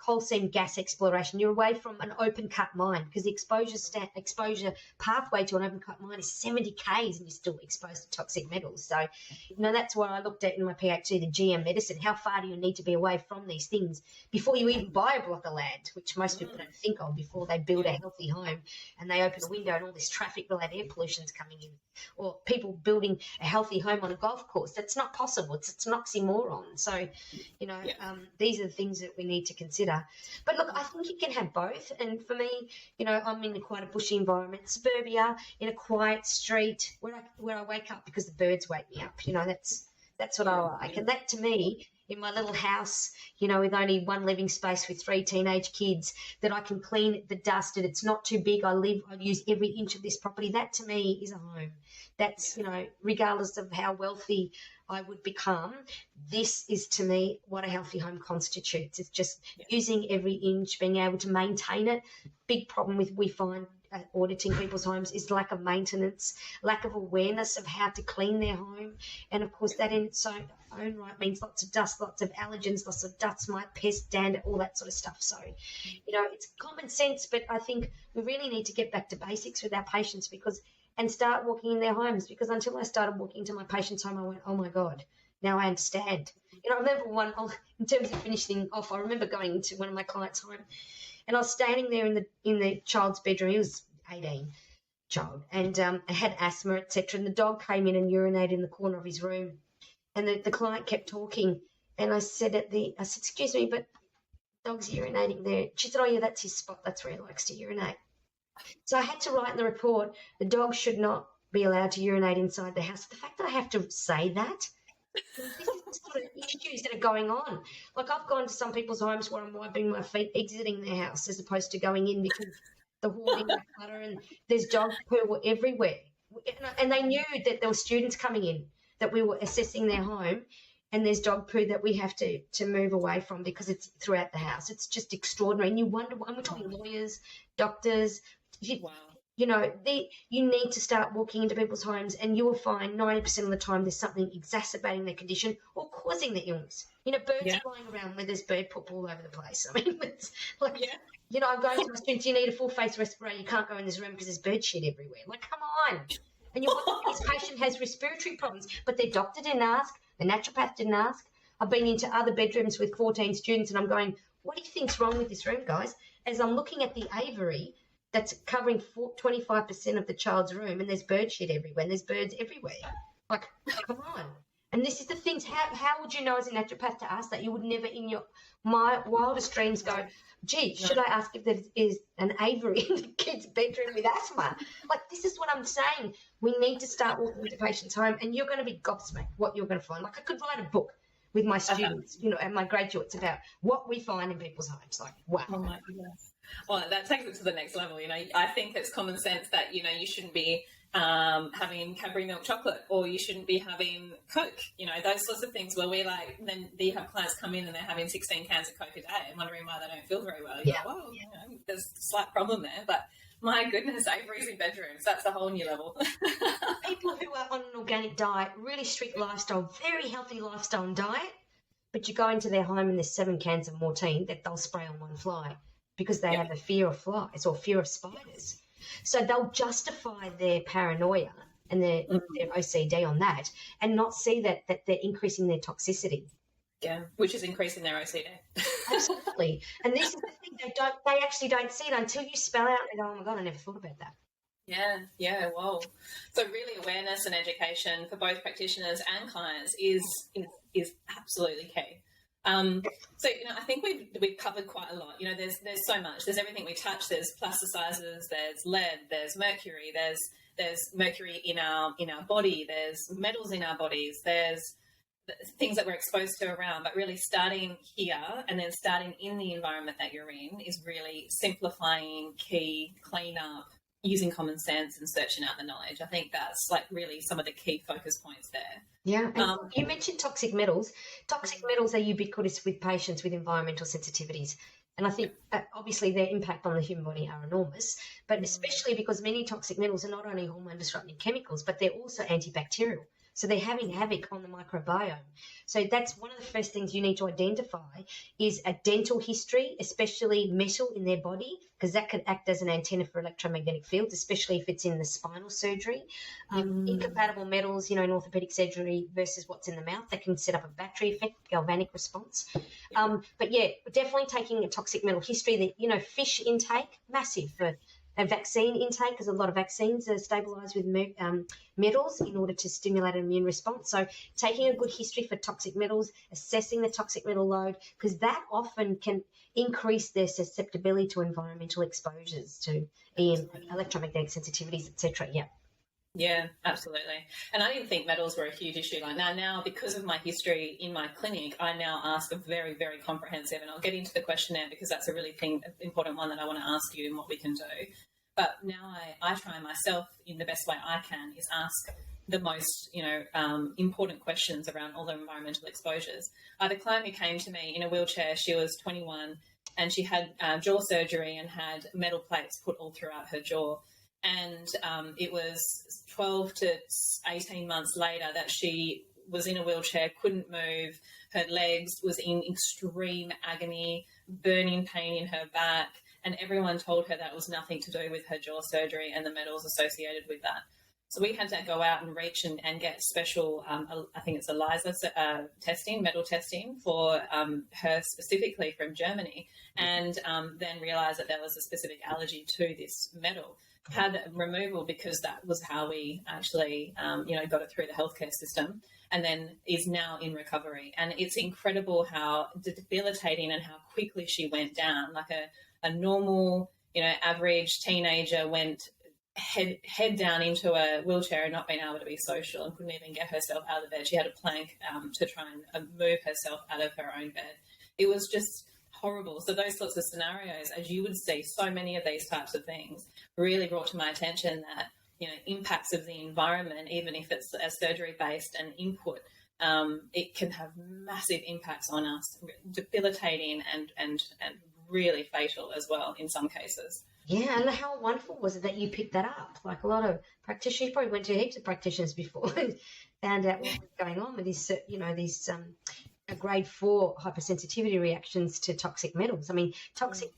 coal seam gas exploration, you're away from an open-cut mine, because the exposure pathway to an open-cut mine is 70 k's and you're still exposed. exposed to toxic metals. So, that's what I looked at in my PhD, the GM medicine. How far do you need to be away from these things before you even buy a block of land, which most people don't think of before they build a healthy home and they open a window and all this traffic-related air pollution's coming in, or people building a healthy home on a golf course. That's not possible. It's an oxymoron. So, these are the things that we need to consider. But look, I think you can have both. And for me, I'm in quite a bushy environment, suburbia, in a quiet street where I wake up because the birds wake me up. That's what I like. And that, to me, in my little house, with only one living space with 3 teenage kids, that I can clean the dust and it's not too big. I use every inch of this property. That, to me, is a home. That's, regardless of how wealthy I would become, this is, to me, what a healthy home constitutes. It's just using every inch, being able to maintain it. Big problem we find auditing people's homes is lack of maintenance, lack of awareness of how to clean their home. And, of course, that in its own right means lots of dust, lots of allergens, lots of dust mite, pest, dander, all that sort of stuff. So, it's common sense, but I think we really need to get back to basics with our patients and start walking in their homes, because until I started walking into my patient's home, I went, oh, my God, now I understand. I remember in terms of finishing off, I remember going into one of my clients' home and I was standing there in the child's bedroom. He was 18, child, and had asthma, etc. And the dog came in and urinated in the corner of his room. And the client kept talking. And I said, excuse me, but the dog's urinating there. She said, oh, yeah, that's his spot. That's where he likes to urinate. So I had to write in the report, the dog should not be allowed to urinate inside the house. The fact that I have to say that, this is the sort of issues that are going on. Like, I've gone to some people's homes where I'm wiping my feet exiting their house as opposed to going in, because the hoarding, the clutter, and there's dog poo everywhere. And they knew that there were students coming in, that we were assessing their home, and there's dog poo that we have to move away from because it's throughout the house. It's just extraordinary. And you wonder, and we're talking lawyers, doctors. Wow. You need to start walking into people's homes, and you will find 90% of the time there's something exacerbating their condition or causing the illness. Birds flying around where there's bird poop all over the place. I mean, it's like, I'm going to my students, you need a full face respirator. You can't go in this room because there's bird shit everywhere. Like, come on. And this patient has respiratory problems, but their doctor didn't ask, the naturopath didn't ask. I've been into other bedrooms with 14 students and I'm going, what do you think's wrong with this room, guys? As I'm looking at the aviary that's covering 25% of the child's room, and there's bird shit everywhere, and there's birds everywhere. Like, come on. And this is the things, how would you know as a naturopath to ask that? You would never in my wildest dreams go, gee, should I ask if there is an aviary in the kid's bedroom with asthma? Like, this is what I'm saying. We need to start walking into patients' home, and you're going to be gobsmacked what you're going to find. Like, I could write a book with my students, and my graduates about what we find in people's homes. Like, wow. Oh my goodness. Well, that takes it to the next level. I think it's common sense that, you shouldn't be having Cadbury milk chocolate, or you shouldn't be having Coke, those sorts of things where then you have clients come in and they're having 16 cans of Coke a day and wondering why they don't feel very well. You're like, well, there's a slight problem there, but my goodness, aviaries in bedrooms, that's a whole new level. People who are on an organic diet, really strict lifestyle, very healthy lifestyle and diet, but you go into their home and there's 7 cans of Mortein that they'll spray on one fly because they have a fear of flies or fear of spiders. So they'll justify their paranoia and their OCD on that and not see that they're increasing their toxicity. Yeah, which is increasing their OCD. Absolutely. And this is the thing, they actually don't see it until you spell out and go, oh my God, I never thought about that. Yeah, wow. So really awareness and education for both practitioners and clients is absolutely key. So, I think we've covered quite a lot. There's so much. There's everything we touch. There's plasticizers, there's lead, there's mercury, there's mercury in our body, there's metals in our bodies, there's things that we're exposed to around, but really starting here and then starting in the environment that you're in is really simplifying, key, clean up, using common sense and searching out the knowledge. I think that's like really some of the key focus points there. Yeah. And you mentioned toxic metals. Toxic metals are ubiquitous with patients with environmental sensitivities. And I think obviously their impact on the human body are enormous, but especially because many toxic metals are not only hormone disrupting chemicals, but they're also antibacterial. So they're having havoc on the microbiome. So that's one of the first things you need to identify is a dental history, especially metal in their body, because that could act as an antenna for electromagnetic fields, especially if it's in the spinal surgery. Incompatible metals, in orthopedic surgery versus what's in the mouth, that can set up a battery effect, galvanic response. But yeah, definitely taking a toxic metal history. That fish intake, massive for a vaccine intake, because a lot of vaccines are stabilised with metals in order to stimulate an immune response. So taking a good history for toxic metals, assessing the toxic metal load, because that often can increase their susceptibility to environmental exposures, to electromagnetic sensitivities, etc. Yeah. Yeah, absolutely. And I didn't think metals were a huge issue like that. Now, because of my history in my clinic, I now ask a very, very comprehensive, and I'll get into the questionnaire because that's a really important one that I want to ask you and what we can do. But now I try myself in the best way I can is ask the most, important questions around all the environmental exposures. I had a client who came to me in a wheelchair. She was 21 and she had jaw surgery and had metal plates put all throughout her jaw. And it was 12 to 18 months later that she was in a wheelchair, couldn't move, her legs, was in extreme agony, burning pain in her back, and everyone told her that was nothing to do with her jaw surgery and the metals associated with that. So we had to go out and reach and get special, I think it's ELISA testing, metal testing for her specifically from Germany, and then realise that there was a specific allergy to this metal. Had removal because that was how we actually, got it through the healthcare system, and then is now in recovery. And it's incredible how debilitating and how quickly she went down. Like a normal, average teenager went head down into a wheelchair and not being able to be social and couldn't even get herself out of bed. She had a plank to try and move herself out of her own bed. It was just horrible. So those sorts of scenarios, as you would see, so many of these types of things really brought to my attention that, impacts of the environment, even if it's a surgery-based and input, it can have massive impacts on us, debilitating and really fatal as well in some cases. Yeah, and how wonderful was it that you picked that up? Like a lot of practitioners, you probably went to heaps of practitioners before and found out what was going on with this, these grade 4 hypersensitivity reactions to toxic metals. I mean,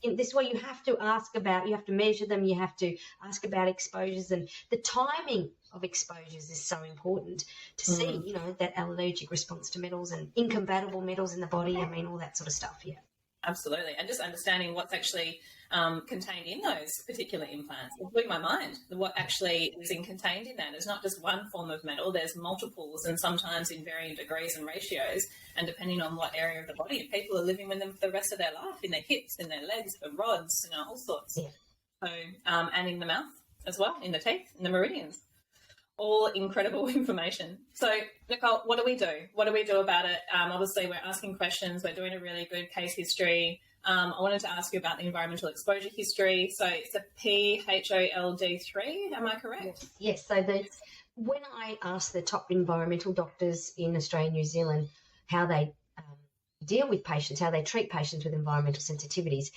this is why you have to ask about, you have to measure them, you have to ask about exposures, and the timing of exposures is so important to see, that allergic response to metals and incompatible metals in the body. I mean, all that sort of stuff, yeah. Absolutely. And just understanding what's actually contained in those particular implants. It blew my mind. What actually is contained in that is not just one form of metal. There's multiples, and sometimes in varying degrees and ratios. And depending on what area of the body, people are living with them for the rest of their life, in their hips, in their legs, the rods, all sorts. Yeah. So, and in the mouth as well, in the teeth, in the meridians. All incredible information. So, Nicole, what do we do? What do we do about it? Obviously, we're asking questions. We're doing a really good case history. I wanted to ask you about the environmental exposure history. So it's a PHOLD3, am I correct? Yes. So when I asked the top environmental doctors in Australia and New Zealand how they deal with patients, how they treat patients with environmental sensitivities,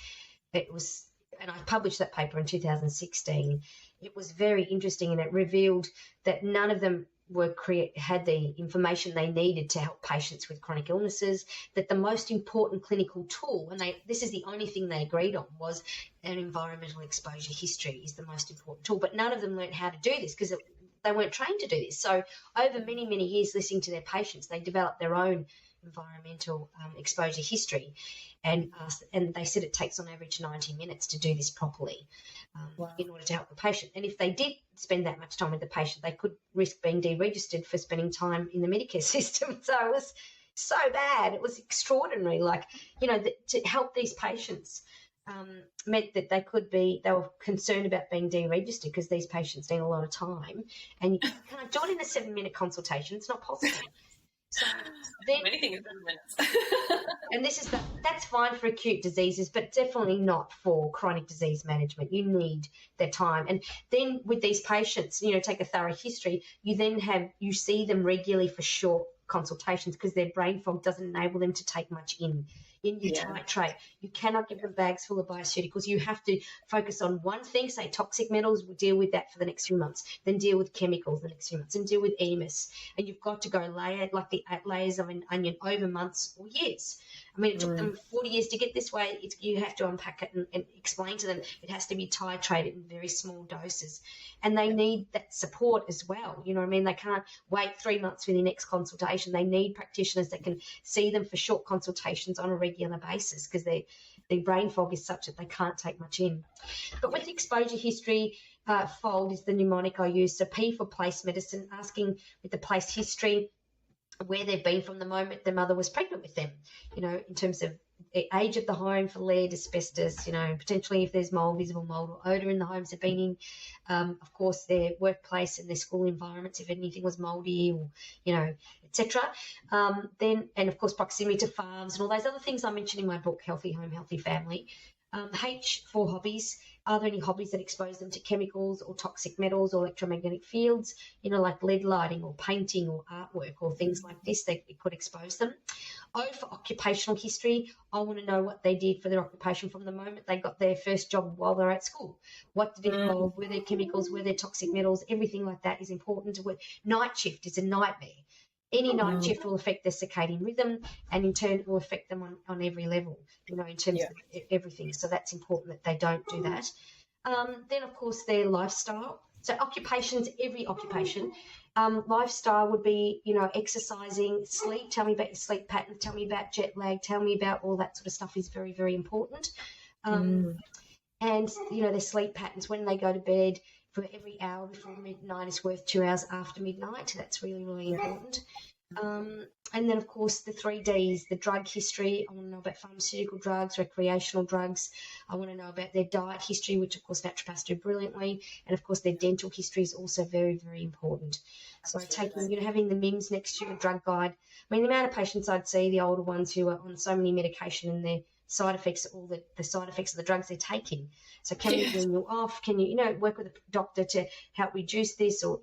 and I published that paper in 2016. It was very interesting, and it revealed that none of them had the information they needed to help patients with chronic illnesses, that the most important clinical tool, and this is the only thing they agreed on, was an environmental exposure history is the most important tool. But none of them learned how to do this because they weren't trained to do this. So over many, many years listening to their patients, they developed their own environmental exposure history, and they said it takes on average 90 minutes to do this properly. In order to help the patient. And if they did spend that much time with the patient, they could risk being deregistered for spending time in the Medicare system. So it was so bad. It was extraordinary. To help these patients meant that they were concerned about being deregistered because these patients need a lot of time. And you can't do it in a 7-minute consultation. It's not possible. So then, anything in 7 minutes. And that's fine for acute diseases, but definitely not for chronic disease management. You need their time. And then with these patients, take a thorough history, you see them regularly for short consultations because their brain fog doesn't enable them to take much in. in your titrate. You cannot give them bags full of bioceuticals. You have to focus on one thing, say toxic metals, we'll deal with that for the next few months, then deal with chemicals the next few months, and deal with EMFs. And you've got to go layer, like the layers of an onion, over months or years. I mean, it took them 40 years to get this way. You have to unpack it and explain to them it has to be titrated in very small doses. And they need that support as well. You know what I mean? They can't wait 3 months for their next consultation. They need practitioners that can see them for short consultations on a regular basis, because their brain fog is such that they can't take much in. But with the exposure history, fold is the mnemonic I use. So P for place medicine, asking with the place history where they've been from the moment their mother was pregnant with them, you know, in terms of the age of the home for lead, asbestos, you know, potentially if there's mold, visible mold or odour in the homes they've been in, of course their workplace and their school environments, if anything was mouldy or, you know, etc. Then, and of course proximity to farms and all those other things I mentioned in my book, Healthy Home, Healthy Family. H for hobbies. Are there any hobbies that expose them to chemicals or toxic metals or electromagnetic fields, you know, like lead lighting or painting or artwork or things like this that it could expose them? O for occupational history. I want to know what they did for their occupation from the moment they got their first job while they're at school. What did it involve? Were there chemicals? Were there toxic metals? Everything like that is important. Night shift is a nightmare. Any night shift will affect their circadian rhythm, and in turn it will affect them on every level, you know, in terms of everything. So that's important that they don't do that. Then, of course, their lifestyle. So occupations, every occupation. Lifestyle would be, you know, exercising, sleep. Tell me about your sleep pattern. Tell me about jet lag. Tell me about all that sort of stuff is very, very important. And, you know, their sleep patterns, when they go to bed, for every hour before midnight is worth 2 hours after midnight. That's really, really important. And then, of course, the 3 Ds, the drug history. I want to know about pharmaceutical drugs, recreational drugs. I want to know about their diet history, which, of course, naturopaths do brilliantly. And, of course, their dental history is also very, very important. So taking, you know, having the MIMS next to a drug guide. I mean, the amount of patients I'd see, the older ones who are on so many medication and their side effects, all the side effects of the drugs they're taking. So can you wean you off? Can you, you know, work with a doctor to help reduce this? Or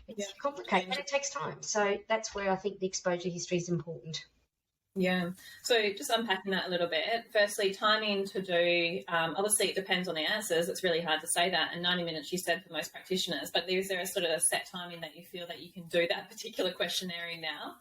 it's complicated and it takes time. So that's where I think the exposure history is important. Yeah. So just unpacking that a little bit. Firstly, timing to do, obviously it depends on the answers. It's really hard to say that. And 90 minutes, you said, for most practitioners. But is there a sort of a set timing that you feel that you can do that particular questionnaire now?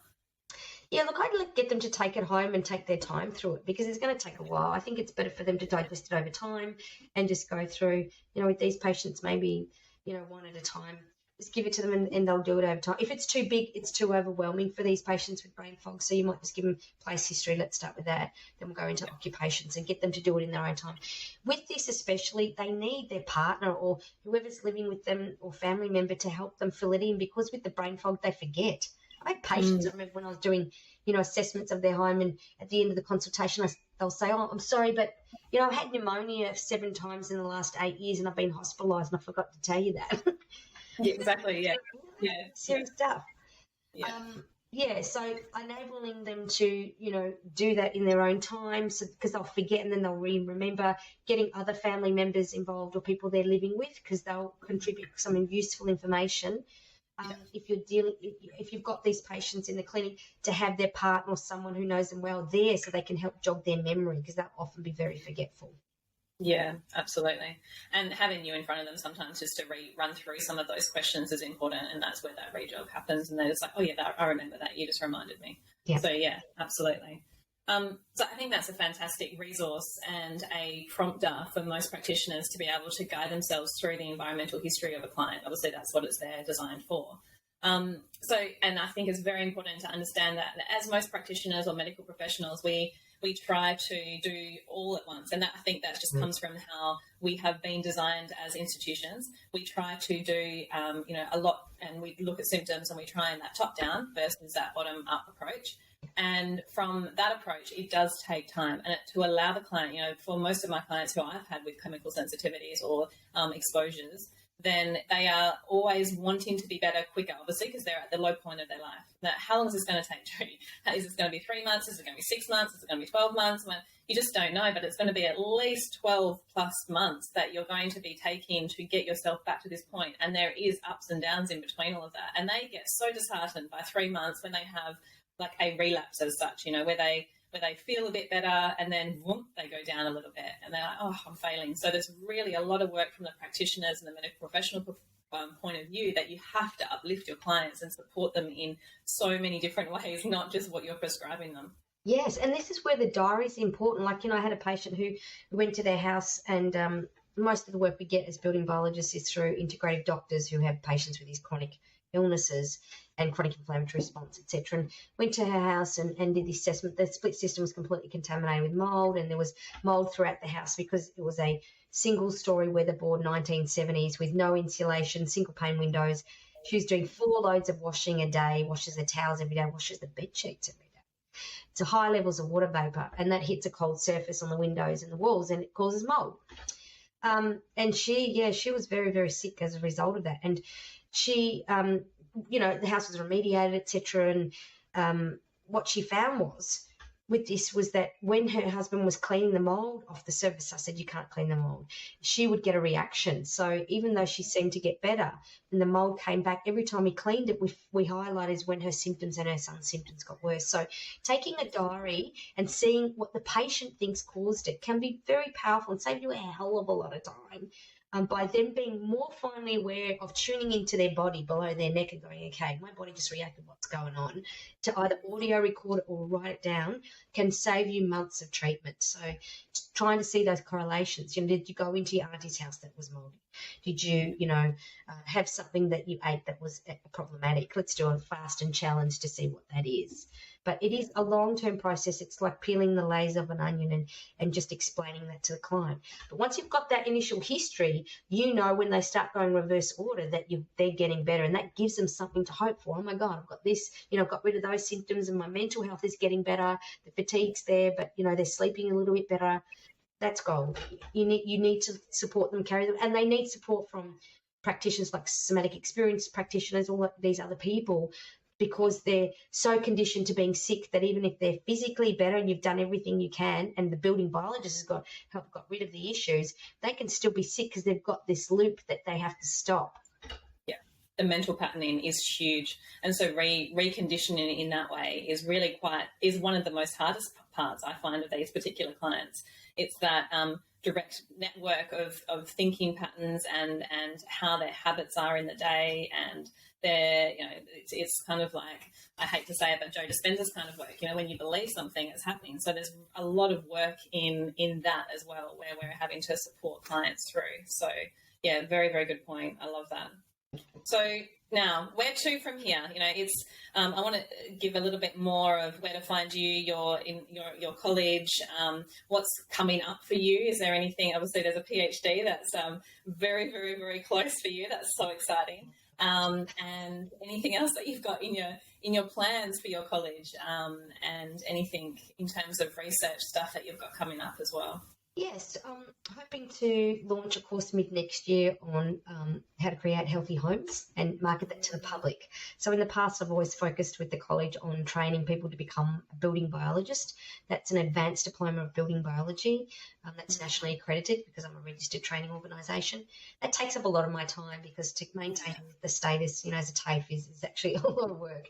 Yeah, look, I'd get them to take it home and take their time through it, because it's going to take a while. I think it's better for them to digest it over time and just go through, you know, with these patients, maybe, you know, one at a time. Just give it to them and they'll do it over time. If it's too big, it's too overwhelming for these patients with brain fog. So you might just give them place history. Let's start with that. Then we'll go into occupations and get them to do it in their own time. With this especially, they need their partner or whoever's living with them or family member to help them fill it in, because with the brain fog, they forget. I had patients, I remember when I was doing, you know, assessments of their home, and at the end of the consultation, they'll say, oh, I'm sorry, but, you know, I've had pneumonia 7 times in the last 8 years and I've been hospitalised and I forgot to tell you that. Yeah, exactly, yeah. Serious stuff. So enabling them to, you know, do that in their own time, so, because they'll forget and then they'll remember, getting other family members involved or people they're living with, because they'll contribute some useful information. If you've got these patients in the clinic, to have their partner or someone who knows them well there, so they can help jog their memory, because they'll often be very forgetful. Yeah, absolutely. And having you in front of them sometimes just to run through some of those questions is important, and that's where that re-jog happens, and they're just like, oh yeah, I remember that, you just reminded me. Yeah. So yeah, absolutely. So I think that's a fantastic resource and a prompter for most practitioners to be able to guide themselves through the environmental history of a client. Obviously, that's what it's there designed for. And I think it's very important to understand that as most practitioners or medical professionals, we try to do all at once. And I think that just comes from how we have been designed as institutions. We try to do, a lot, and we look at symptoms and we try in that top down versus that bottom up approach. And from that approach, it does take time, and to allow the client, you know, for most of my clients who I've had with chemical sensitivities or exposures, then they are always wanting to be better quicker, obviously, because they're at the low point of their life. Now, how long is this going to take, Jodi? Is this going to be 3 months? Is it going to be 6 months? Is it going to be 12 months? Well, you just don't know, but it's going to be at least 12 plus months that you're going to be taking to get yourself back to this point. And there is ups and downs in between all of that. And they get so disheartened by 3 months when they have like a relapse as such, you know, where they where they feel a bit better and then whoop, they go down a little bit and they're like, oh, I'm failing. So there's really a lot of work from the practitioners and the medical professional point of view that you have to uplift your clients and support them in so many different ways, not just what you're prescribing them. Yes, and this is where the diary is important. Like, I had a patient who went to their house, and most of the work we get as building biologists is through integrative doctors who have patients with these chronic illnesses and chronic inflammatory response, etc. And went to her house and did the assessment. The split system was completely contaminated with mold, and there was mold throughout the house because it was a single-story weatherboard 1970s with no insulation, single-pane windows. She was doing 4 loads of washing a day, washes the towels every day, washes the bed sheets every day. It's high levels of water vapor, and that hits a cold surface on the windows and the walls, and it causes mold. And she was very, very sick as a result of that. And she, the house was remediated, etc. And what she found was that when her husband was cleaning the mold off the surface, I said, you can't clean the mold, she would get a reaction. So even though she seemed to get better and the mold came back, every time we cleaned it, we highlighted when her symptoms and her son's symptoms got worse. So taking a diary and seeing what the patient thinks caused it can be very powerful and save you a hell of a lot of time. By them being more finely aware of tuning into their body below their neck and going, okay, my body just reacted, what's going on, to either audio record it or write it down can save you months of treatment. So trying to see those correlations. Did you go into your auntie's house that was moldy? Did you, have something that you ate that was problematic? Let's do a fast and challenge to see what that is. But it is a long-term process. It's like peeling the layers of an onion and just explaining that to the client. But once you've got that initial history, when they start going reverse order that they're getting better, and that gives them something to hope for. Oh, my God, I've got this, I've got rid of those symptoms and my mental health is getting better. The fatigue's there, but, they're sleeping a little bit better. That's gold. You need to support them, carry them, and they need support from practitioners like somatic experience practitioners, all these other people, because they're so conditioned to being sick that even if they're physically better and you've done everything you can and the building biologist has got rid of the issues, they can still be sick because they've got this loop that they have to stop. Yeah, the mental patterning is huge. And so reconditioning in that way is one of the most hardest parts I find of these particular clients. It's that direct network of thinking patterns and how their habits are in the day, and it's kind of like, I hate to say it, but Joe Dispenza's kind of work, when you believe something is happening. So there's a lot of work in that as well, where we're having to support clients through. So yeah, very, very good point. I love that. So now, where to from here? I want to give a little bit more of where to find you, your college, what's coming up for you. Is there anything? Obviously, there's a Ph.D. that's very, very, very close for you. That's so exciting. And anything else that you've got in your plans for your college, and anything in terms of research stuff that you've got coming up as well. Yes, I'm hoping to launch a course mid-next year on how to create healthy homes and market that to the public. So in the past, I've always focused with the college on training people to become a building biologist. That's an advanced diploma of building biology. That's nationally accredited because I'm a registered training organisation. That takes up a lot of my time because to maintain the status, as a TAFE is actually a lot of work.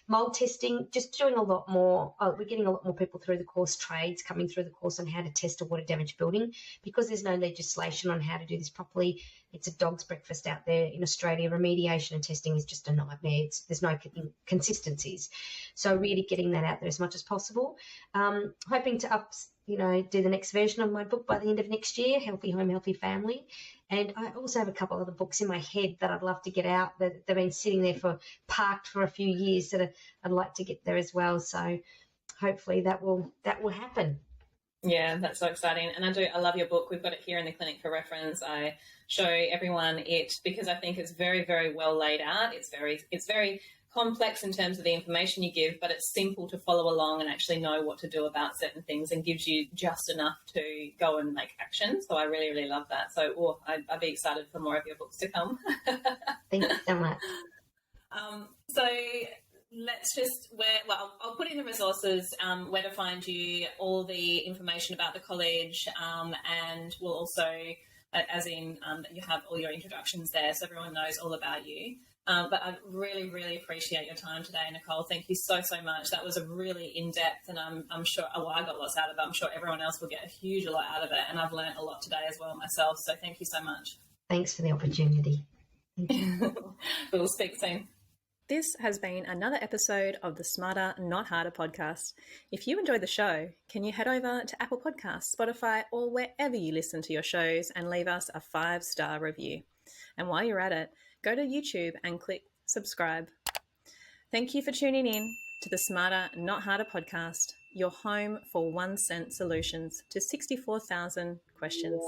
Mold testing, just doing a lot more. We're getting a lot more people through the course, trades coming through the course on how to test a water damaged building, because there's no legislation on how to do this properly. It's a dog's breakfast out there in Australia. Remediation and testing is just a nightmare. There's no consistencies. So really getting that out there as much as possible. Hoping to do the next version of my book by the end of next year, Healthy Home, Healthy Family. And I also have a couple of other books in my head that I'd love to get out, that they've been sitting there parked for a few years, that I'd like to get there as well. So hopefully that will happen. Yeah, that's so exciting. And I love your book. We've got it here in the clinic for reference. I show everyone it because I think it's very, very well laid out. It's very complex in terms of the information you give, but it's simple to follow along and actually know what to do about certain things, and gives you just enough to go and make action. So I really, really love that. So I'd be excited for more of your books to come. Thank you so much. So I'll put in the resources, where to find you, all the information about the college, and we'll also, that you have all your introductions there so everyone knows all about you. But I really, really appreciate your time today, Nicole. Thank you so, so much. That was a really in-depth, and I'm sure, well, I got lots out of it. I'm sure everyone else will get a huge lot out of it, and I've learned a lot today as well myself. So thank you so much. Thanks for the opportunity. We'll speak soon. This has been another episode of the Smarter, Not Harder podcast. If you enjoyed the show, can you head over to Apple Podcasts, Spotify, or wherever you listen to your shows and leave us a 5-star review? And while you're at it, go to YouTube and click subscribe. Thank you for tuning in to the Smarter, Not Harder podcast, your home for 1 cent solutions to 64,000 questions.